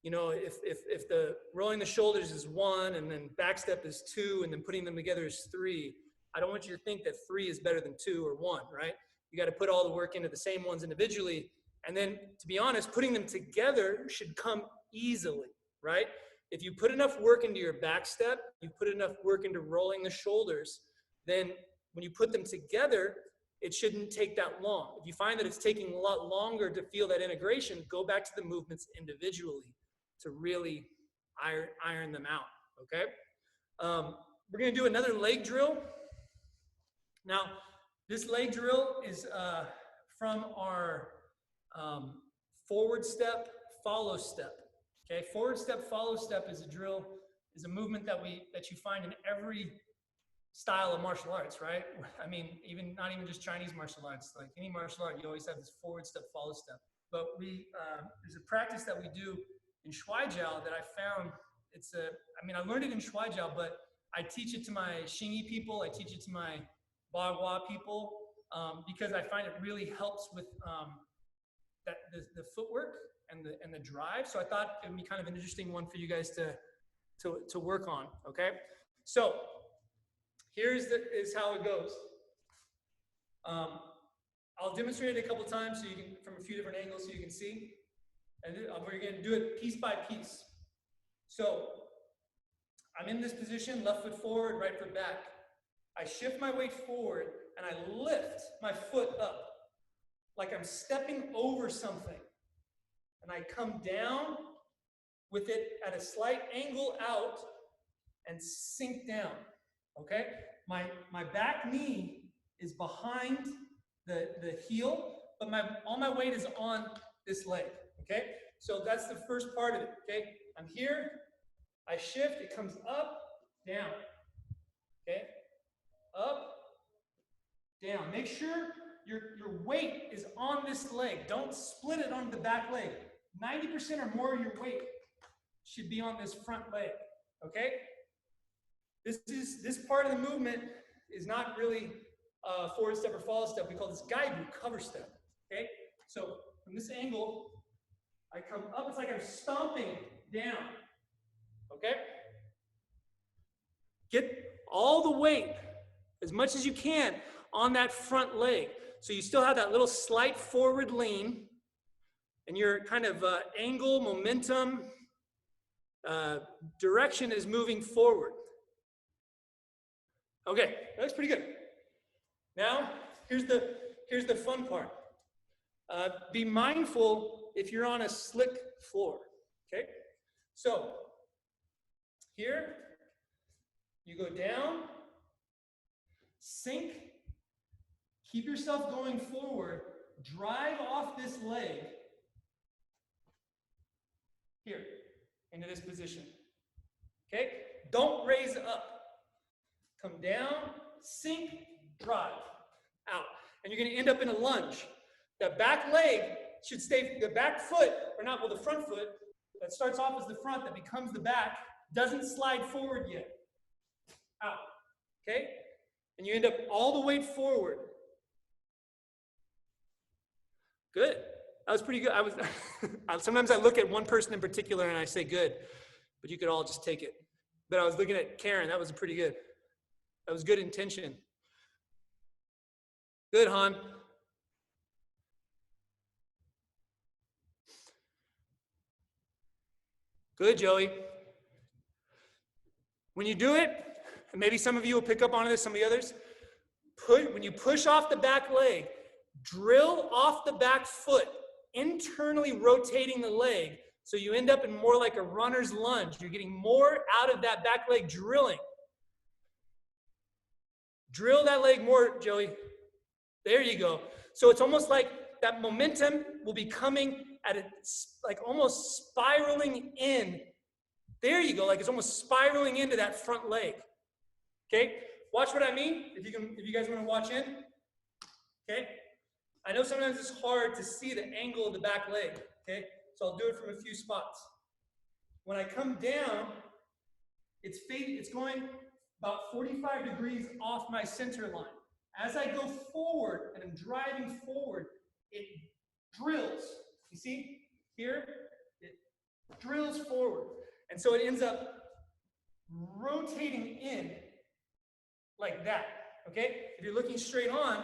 you know, if the rolling the shoulders is 1 and then back step is 2 and then putting them together is 3, I don't want you to think that 3 is better than 2 or 1, right? You got to put all the work into the same ones individually. And then, to be honest, putting them together should come easily, right? If you put enough work into your back step, you put enough work into rolling the shoulders, then when you put them together, it shouldn't take that long. If you find that it's taking a lot longer to feel that integration, go back to the movements individually to really iron them out, okay? We're gonna do another leg drill. Now, this leg drill is from our forward step, follow step, okay? Forward step, follow step is a drill, is a movement that you find in every style of martial arts, right? I mean, not even just Chinese martial arts, like any martial art, you always have this forward step, follow step. But there's a practice that we do in ShuaiJiao that I found, I learned it in ShuaiJiao, but I teach it to my Xingyi people, I teach it to my Bagua people, because I find it really helps with the footwork and the drive. So I thought it would be kind of an interesting one for you guys to work on, okay? So, is how it goes. I'll demonstrate it a couple times so you can, from a few different angles so you can see. And we're gonna do it piece by piece. So, I'm in this position, left foot forward, right foot back. I shift my weight forward and I lift my foot up like I'm stepping over something. And I come down with it at a slight angle out and sink down. Okay, my back knee is behind the heel, but all my weight is on this leg. Okay, so that's the first part of it. Okay, I'm here, I shift, it comes up, down. Okay, up, down. Make sure your weight is on this leg. Don't split it on the back leg. 90% or more of your weight should be on this front leg. Okay. This part of the movement is not really forward step or follow step. We call this gaibu, cover step. Okay, so from this angle, I come up. It's like I'm stomping down. Okay, get all the weight as much as you can on that front leg. So you still have that little slight forward lean, and your kind of angle, momentum, direction is moving forward. Okay, that's pretty good. Now, here's the fun part. Be mindful if you're on a slick floor, okay? So, here, you go down, sink, keep yourself going forward, drive off this leg, here, into this position, okay? Don't raise up. Come down, sink, drive, out. And you're gonna end up in a lunge. That back leg should stay, the back foot, or not, well, the front foot, that starts off as the front, that becomes the back, doesn't slide forward yet. Out, okay? And you end up all the way forward. Good, that was pretty good. Sometimes I look at one person in particular and I say good, but you could all just take it. But I was looking at Karen, that was pretty good. That was good intention. Good, Han. Good, Joey. When you do it, and maybe some of you will pick up on this, some of the others, when you push off the back leg, drill off the back foot, internally rotating the leg, so you end up in more like a runner's lunge. You're getting more out of that back leg drilling. Drill that leg more, Joey. There you go. So it's almost like that momentum will be coming at it, like almost spiraling in. There you go, like it's almost spiraling into that front leg. Okay, watch what I mean. If you guys want to watch in. Okay, I know sometimes it's hard to see the angle of the back leg. Okay, so I'll do it from a few spots. When I come down, it's going about 45 degrees off my center line. As I go forward and I'm driving forward, it drills. You see here, it drills forward. And so it ends up rotating in like that, okay? If you're looking straight on,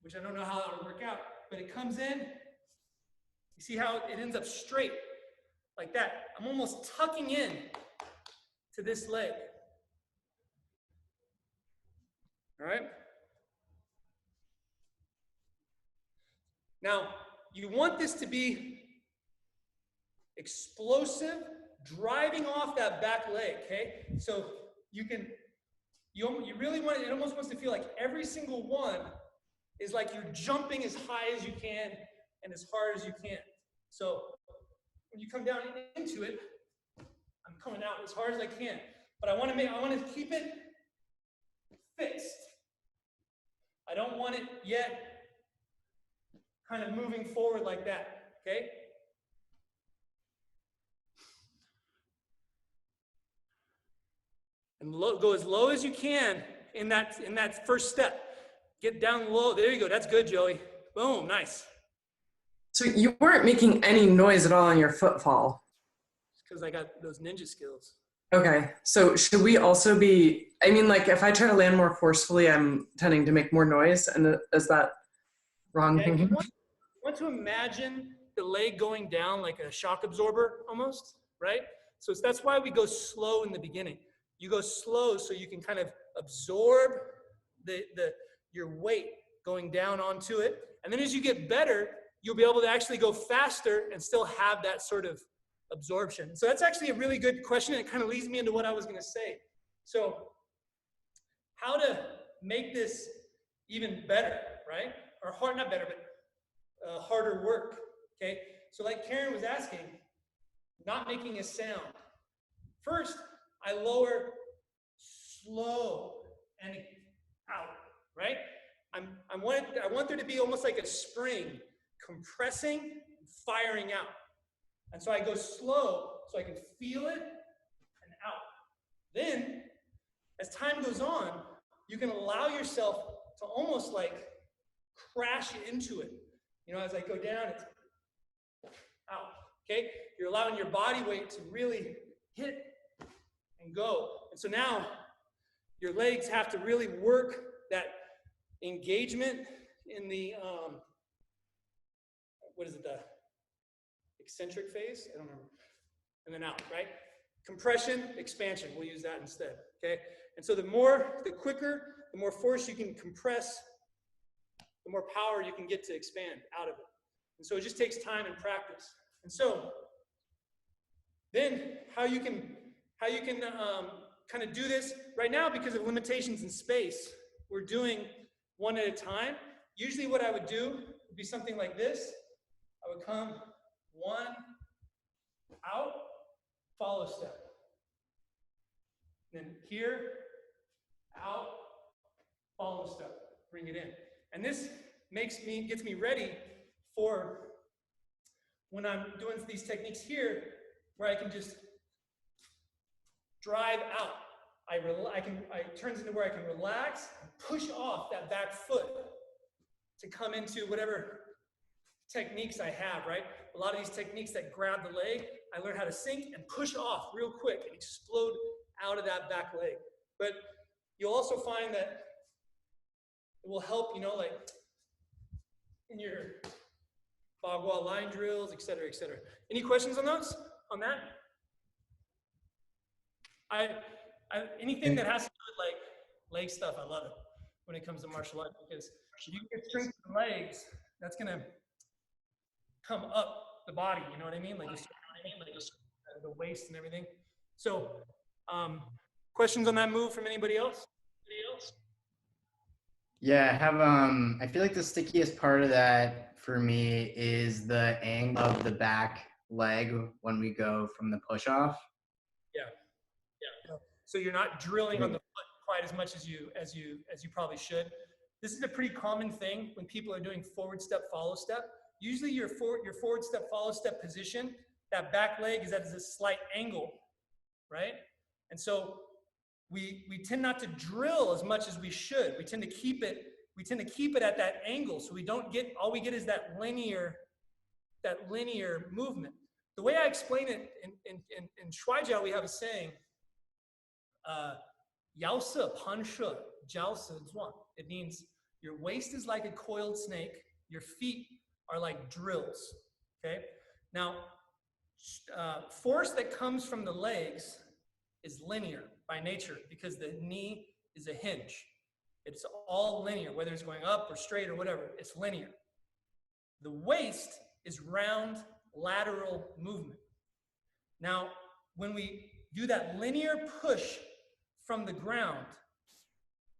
which I don't know how that would work out, but it comes in, you see how it ends up straight, like that. I'm almost tucking in to this leg. All right? Now, you want this to be explosive, driving off that back leg, okay? So you really want it almost wants to feel like every single one is like you're jumping as high as you can and as hard as you can. So when you come down into it, I'm coming out as hard as I can, but I want to keep it fixed. I don't want it yet kind of moving forward like that, okay? And go as low as you can in that first step. Get down low. There you go. That's good, Joey. Boom. Nice. So you weren't making any noise at all on your footfall. Because I got those ninja skills. Okay. So should we also be, I mean, like if I try to land more forcefully, I'm tending to make more noise. And is that wrong? Okay. You want to imagine the leg going down like a shock absorber almost, right? So that's why we go slow in the beginning. You go slow so you can kind of absorb your weight going down onto it. And then as you get better, you'll be able to actually go faster and still have that sort of absorption. So that's actually a really good question. And it kind of leads me into what I was going to say. So how to make this even better, right? Or hard, not better, but harder work, okay? So like Karen was asking, not making a sound. First, I lower slow and out, right? I want there to be almost like a spring, compressing, firing out. And so I go slow so I can feel it and out. Then, as time goes on, you can allow yourself to almost like crash into it. You know, as I go down, it's out, okay? You're allowing your body weight to really hit and go. And so now your legs have to really work that engagement in the, the eccentric phase? I don't remember. And then out, right? Compression, expansion, we'll use that instead, okay? And so the quicker, the more force you can compress, the more power you can get to expand out of it. And so it just takes time and practice. And so then how you can kind of do this right now, because of limitations in space, we're doing one at a time. Usually what I would do would be something like this. I would come one, out, follow step. Then here, out, follow step, bring it in. And this gets me ready for when I'm doing these techniques here, where I can just drive out. It turns into where I can relax and push off that back foot to come into whatever techniques I have, right? A lot of these techniques that grab the leg, I learned how to sink and push off real quick and explode out of that back leg. But you'll also find that it will help, you know, like in your Bagua line drills, et cetera, et cetera. Any questions on those, on that? Anything that has to do with like leg stuff, I love it when it comes to martial arts, because if you get strength in the legs, that's gonna come up the body, you know what I mean? Like the waist and everything. So, questions on that move from anybody else? Yeah, I have, I feel like the stickiest part of that for me is the angle of the back leg when we go from the push off. Yeah. So you're not drilling on the foot quite as much as you probably should. This is a pretty common thing when people are doing forward step, follow step. Usually your forward step, follow step position, that back leg is at a slight angle, right? And so we tend not to drill as much as we should. We tend to keep it at that angle, so we don't get, all we get is that linear movement. The way I explain it in ShuaiJiao, we have a saying, Yao Pan She, Jiao Zuan. It means your waist is like a coiled snake, your feet are like drills, okay? Now, force that comes from the legs is linear by nature because the knee is a hinge. It's all linear, whether it's going up or straight or whatever, it's linear. The waist is round lateral movement. Now, when we do that linear push from the ground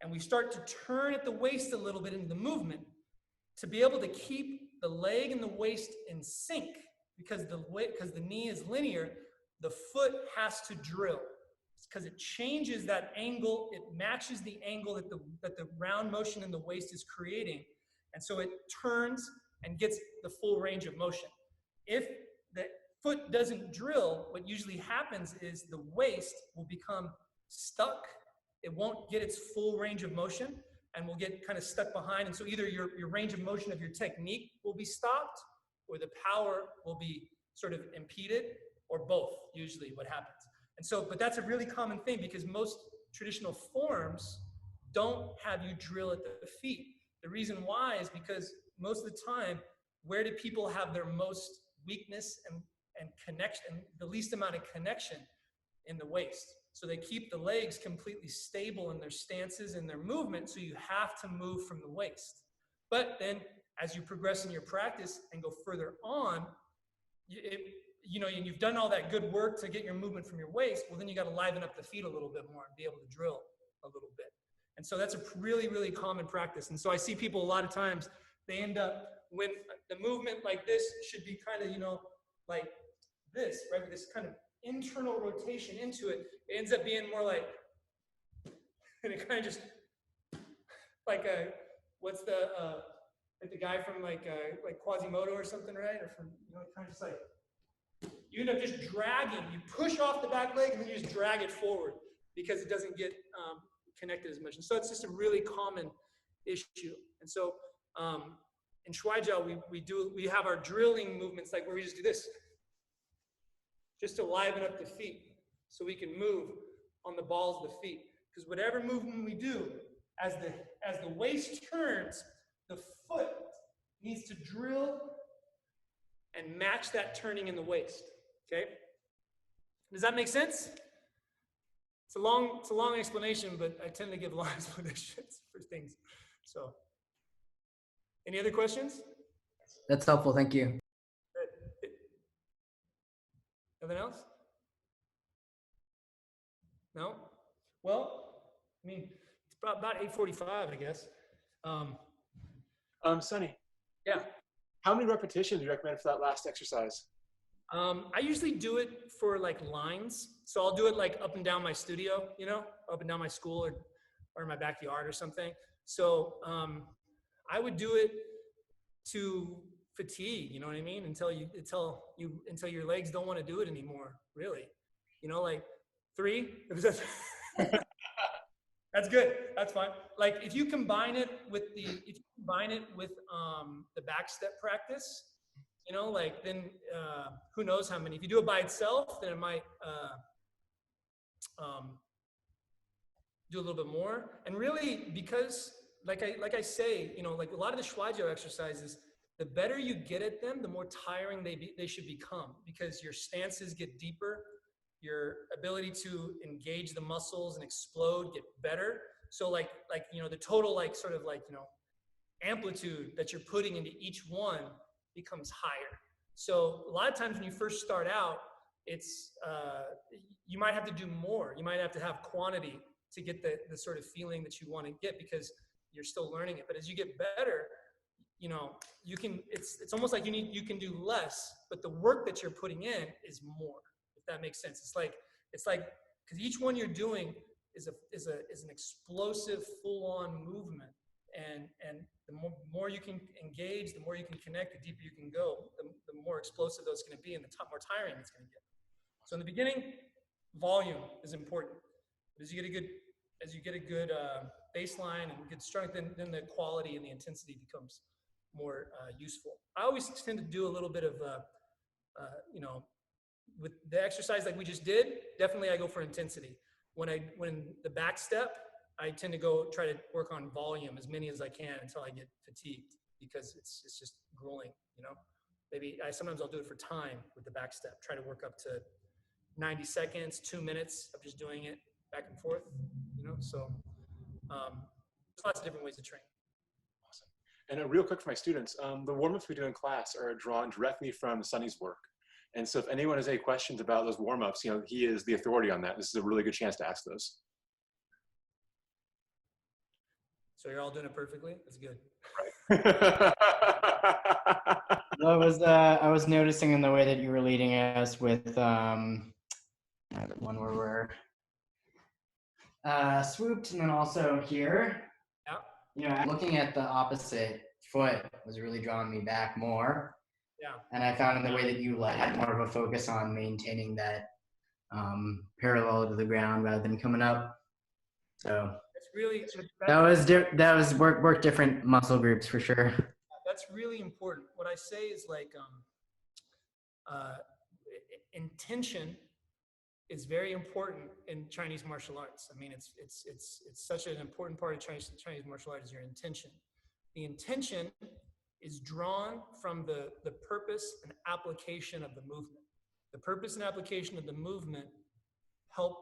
and we start to turn at the waist a little bit into the movement, to be able to keep the leg and the waist in sync, because the knee is linear, the foot has to drill. Because it changes that angle, it matches the angle that the round motion in the waist is creating. And so it turns and gets the full range of motion. If the foot doesn't drill, what usually happens is the waist will become stuck. It won't get its full range of motion and will get kind of stuck behind. And so either your range of motion of your technique will be stopped or the power will be sort of impeded, or both, usually what happens. And so, but that's a really common thing because most traditional forms don't have you drill at the feet. The reason why is because most of the time, where do people have their most weakness and connection, the least amount of connection? In the waist. So they keep the legs completely stable in their stances and their movement, so you have to move from the waist. But then as you progress in your practice and go further on, and you've done all that good work to get your movement from your waist, well, then you got to liven up the feet a little bit more and be able to drill a little bit. And so that's a really, really common practice. And so I see people a lot of times, they end up, when the movement like this should be kind of, like this, right? With this kind of internal rotation into it, it ends up being more like, and it kind of just, like what's the, like the guy from like Quasimodo or something, right? Or from, kind of just like, you end up just dragging, you push off the back leg and then you just drag it forward because it doesn't get connected as much. And so it's just a really common issue. And so in ShuaiJiao, we have our drilling movements like where we just do this, just to liven up the feet so we can move on the balls of the feet. Because whatever movement we do, as the waist turns, the foot needs to drill and match that turning in the waist. Okay? Does that make sense? It's a long explanation, but I tend to give long explanations for things. So, any other questions? That's helpful. Thank you. Nothing else? No? Well, I mean, it's about 8:45, I guess. Sonny. Yeah. How many repetitions do you recommend for that last exercise? I usually do it for like lines. So I'll do it like up and down my studio, up and down my school or my backyard or something. So I would do it to fatigue, you know what I mean? Until your legs don't want to do it anymore, really. Like 3. That's good. That's fine. Like if you combine it with the back step practice, like then who knows how many. If you do it by itself, then it might do a little bit more. And really, because like I say, like a lot of the ShuaiJiao exercises, the better you get at them, the more tiring they should become, because your stances get deeper, your ability to engage the muscles and explode get better. So like the total amplitude that you're putting into each one becomes higher. So a lot of times when you first start out, it's you might have to do more. You might have to have quantity to get the sort of feeling that you want to get because you're still learning it. But as you get better, you know, you can, it's almost like you can do less, but the work that you're putting in is more, if that makes sense. It's like, because each one you're doing is an explosive, full-on movement. And the more you can engage, the more you can connect, the deeper you can go, the more explosive those going to be, and the more tiring it's going to get. So in the beginning, volume is important. As you get a good baseline and good strength, then the quality and the intensity becomes more useful. I always tend to do a little bit of, you know, with the exercise like we just did, definitely I go for intensity. When the back step, I tend to try to work on volume, as many as I can until I get fatigued, because it's just grueling, you know. Maybe sometimes I'll do it for time with the back step, try to work up to 90 seconds, 2 minutes of just doing it back and forth, you know. So there's lots of different ways to train. Awesome. And real quick for my students, the warm-ups we do in class are drawn directly from Sonny's work. And so if anyone has any questions about those warm-ups, you know, he is the authority on that. This is a really good chance to ask those. So you're all doing it perfectly? That's good. Right. I was noticing in the way that you were leading us with one where we're swooped, and then also here. Yeah. You know, looking at the opposite foot was really drawing me back more. Yeah. And I found in the way that you had more of a focus on maintaining that parallel to the ground rather than coming up. So it's really that was work different muscle groups for sure. That's really important. What I say is like intention is very important in Chinese martial arts. I mean, it's such an important part of Chinese martial arts is your intention. The intention is drawn from the purpose and application of the movement. The purpose and application of the movement help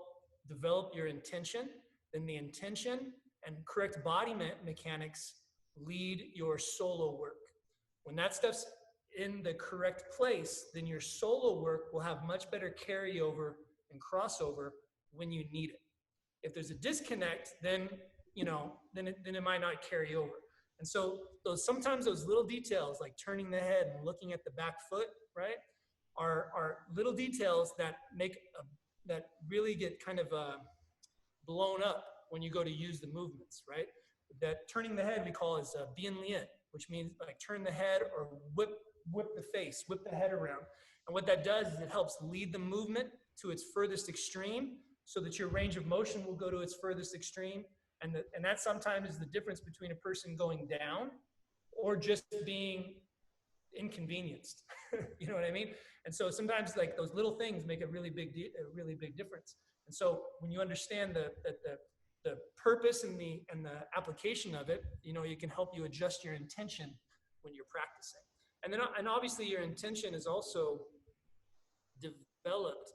develop your intention. Then the intention and correct body mechanics lead your solo work. When that stuff's in the correct place, then your solo work will have much better carryover and crossover when you need it. If there's a disconnect, then it might not carry over. And so sometimes those little details, like turning the head and looking at the back foot, right, are little details that that really get kind of blown up when you go to use the movements, right? That turning the head we call is bien lien, which means like turn the head or whip the face, whip the head around. And what that does is it helps lead the movement to its furthest extreme so that your range of motion will go to its furthest extreme. And that sometimes is the difference between a person going down or just being inconvenienced. You know what I mean? And so sometimes like those little things make a really big difference. And so when you understand the purpose and the application of it, you know, it can help you adjust your intention when you're practicing. And obviously your intention is also developed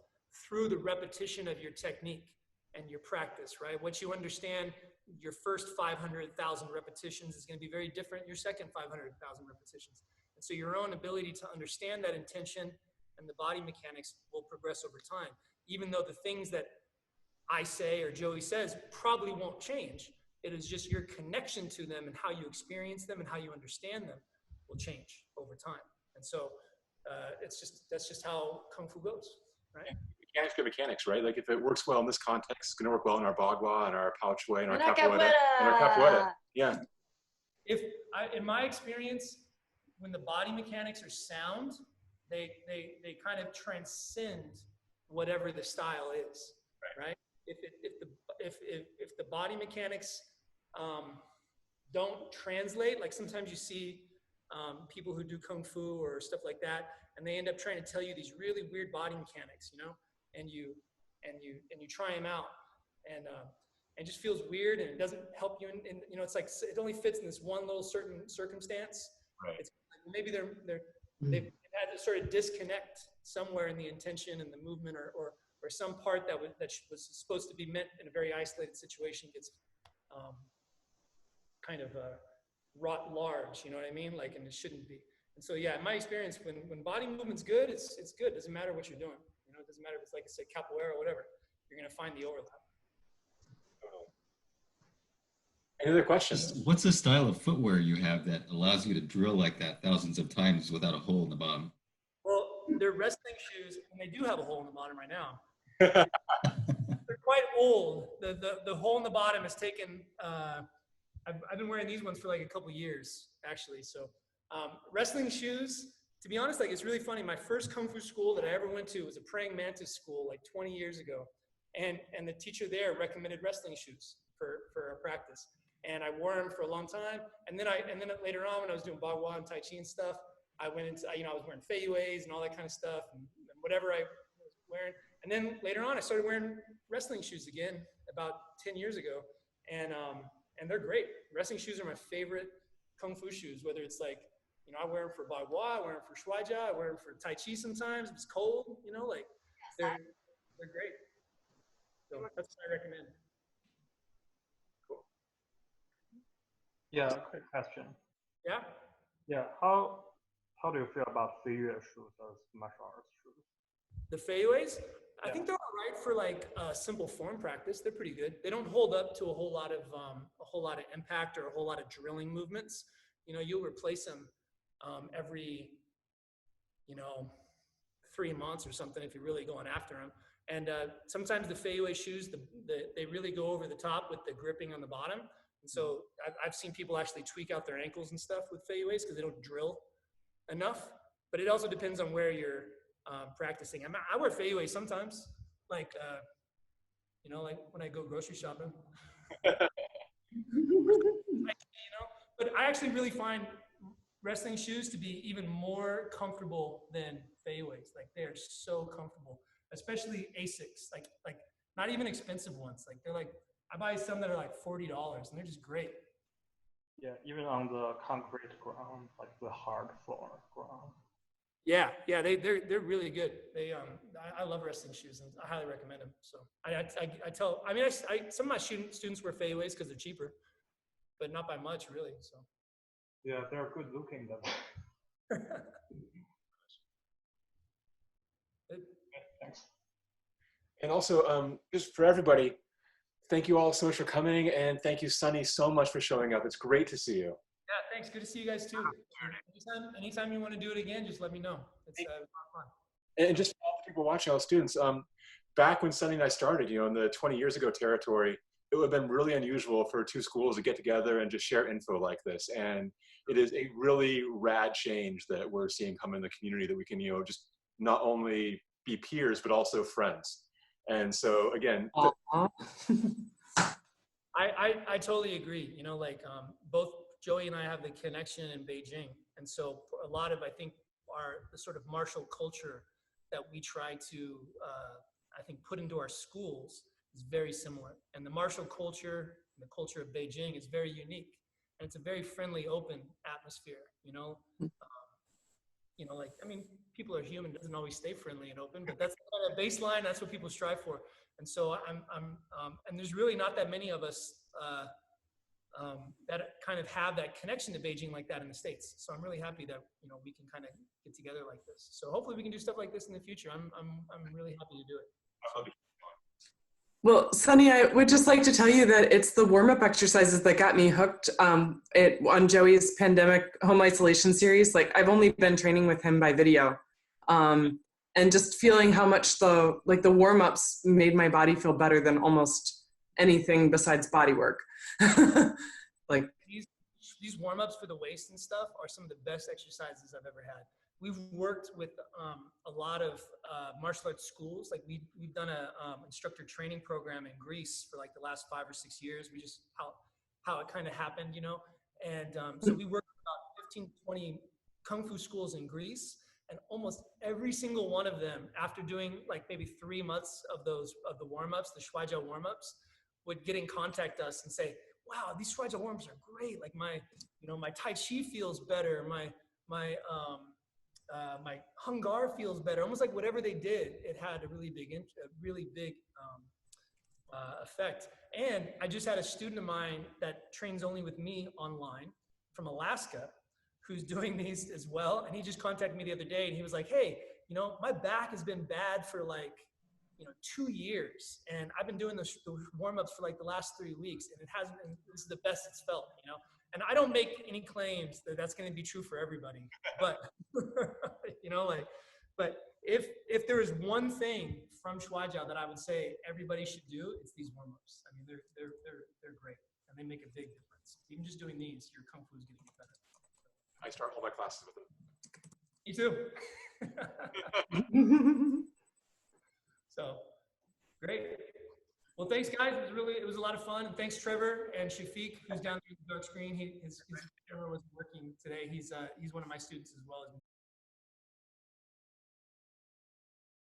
through the repetition of your technique and your practice, right? Once you understand your first 500,000 repetitions is going to be very different your second 500,000 repetitions. And so your own ability to understand that intention and the body mechanics will progress over time, even though the things that I say or Joey says probably won't change. It is just your connection to them and how you experience them and how you understand them will change over time. And so that's just how Kung Fu goes, right? Mechanics are mechanics, right? Like if it works well in this context, it's going to work well in our Bagua and our Pao Chui and our Capoeira. And our Capoeira. Yeah. In my experience, when the body mechanics are sound, they kind of transcend whatever the style is, right? If the body mechanics don't translate, like sometimes you see people who do Kung Fu or stuff like that, and they end up trying to tell you these really weird body mechanics, you know, and you try them out, and it just feels weird, and it doesn't help you. And you know, it's like it only fits in this one little certain circumstance. Right. It's like maybe they've had to sort of disconnect somewhere in the intention and the movement, or some part that was supposed to be meant in a very isolated situation gets kind of wrought large, you know what I mean? Like, and it shouldn't be. And so, yeah, in my experience, when body movement's good, it's good. It doesn't matter what you're doing. You know, it doesn't matter if it's like, say, capoeira or whatever. You're going to find the overlap. Any other questions? What's the style of footwear you have that allows you to drill like that thousands of times without a hole in the bottom? Well, they're wrestling shoes, and they do have a hole in the bottom right now. They're quite old. The hole in the bottom has taken. I've been wearing these ones for like a couple years, actually. So, wrestling shoes. To be honest, like it's really funny. My first kung fu school that I ever went to was a praying mantis school, like 20 years ago, and the teacher there recommended wrestling shoes for our practice, and I wore them for a long time. And then later on, when I was doing bagua and tai chi and stuff, I went into I was wearing feiways and all that kind of stuff, and whatever I was wearing. And then later on, I started wearing wrestling shoes again about 10 years ago, and they're great. Wrestling shoes are my favorite kung fu shoes. Whether it's like I wear them for bagua, I wear them for ShuaiJiao, I wear them for tai chi sometimes if it's cold. Like they're great. So that's what I recommend. Cool. Yeah, quick question. Yeah. Yeah, how do you feel about Feiyue shoes as martial arts shoes? The feiways, I Yeah. think they're all right for like simple form practice. They're pretty good. They don't hold up to a whole lot of impact or a whole lot of drilling movements. You'll replace them every 3 months or something if you're really going after them. And sometimes the feiwei shoes, they really go over the top with the gripping on the bottom. And so I've seen people actually tweak out their ankles and stuff with feiweis because they don't drill enough. But it also depends on where you're practicing. I wear feiwei sometimes, like when I go grocery shopping. But I actually really find wrestling shoes to be even more comfortable than feiweis. Like they're so comfortable, especially Asics. Like not even expensive ones. Like they're like I buy some that are like $40 and they're just great. Yeah, even on the concrete ground, like the hard floor ground. Yeah, they're really good. I love wrestling shoes and I highly recommend them. So some of my students wear feiweis because they're cheaper, but not by much really. So yeah, they're good looking though. Thanks. And also, just for everybody, thank you all so much for coming, and thank you, Sonny, so much for showing up. It's great to see you. Yeah, thanks. Good to see you guys too. Anytime you want to do it again, just let me know. It's a lot of fun. And just for all the people watching, all the students, back when Sonny and I started, in the 20 years ago territory, it would have been really unusual for two schools to get together and just share info like this. And it is a really rad change that we're seeing come in the community, that we can, just not only be peers, but also friends. And so again, I totally agree. Both Joey and I have the connection in Beijing. And so a lot of, I think, the sort of martial culture that we try to, put into our schools is very similar. And the martial culture, the culture of Beijing is very unique. And it's a very friendly, open atmosphere, people are human, doesn't always stay friendly and open, but that's kind of baseline. That's what people strive for. And so and there's really not that many of us that kind of have that connection to Beijing like that in the States. So I'm really happy that, we can kind of get together like this. So hopefully we can do stuff like this in the future. I'm really happy to do it. So. Well, Sonny, I would just like to tell you that it's the warm-up exercises that got me hooked on Joey's pandemic home isolation series. Like I've only been training with him by video, and just feeling how much the warm-ups made my body feel better than almost anything besides body work. Like these warm-ups for the waist and stuff are some of the best exercises I've ever had. We've worked with a lot of martial arts schools. Like we've done a instructor training program in Greece for like the last 5 or 6 years. We just how it kind of happened, And so we worked with about 15, 20 kung fu schools in Greece, and almost every single one of them, after doing like maybe 3 months of the warm-ups, the ShuaiJiao warm-ups, would get in contact us and say, "Wow, these ShuaiJiao warm-ups are great. Like my Tai Chi feels better. My Hungar feels better." Almost like whatever they did, it had a really big effect. And I just had a student of mine that trains only with me online from Alaska, who's doing these as well. And he just contacted me the other day, and he was like, "Hey, my back has been bad for like, 2 years, and I've been doing the warm-ups for like the last 3 weeks, and it hasn't been, this is the best it's felt, and I don't make any claims that that's going to be true for everybody, but but if there is one thing from ShuaiJiao that I would say everybody should do, it's these warm-ups. I mean, they're great, and they make a big difference. Even just doing these, your Kung Fu is getting better. I start all my classes with them. Me too. So, great. Well, thanks, guys. It was a lot of fun. And thanks, Trevor and Shafiq, who's down there in the dark screen. His camera wasn't working today. He's one of my students as well.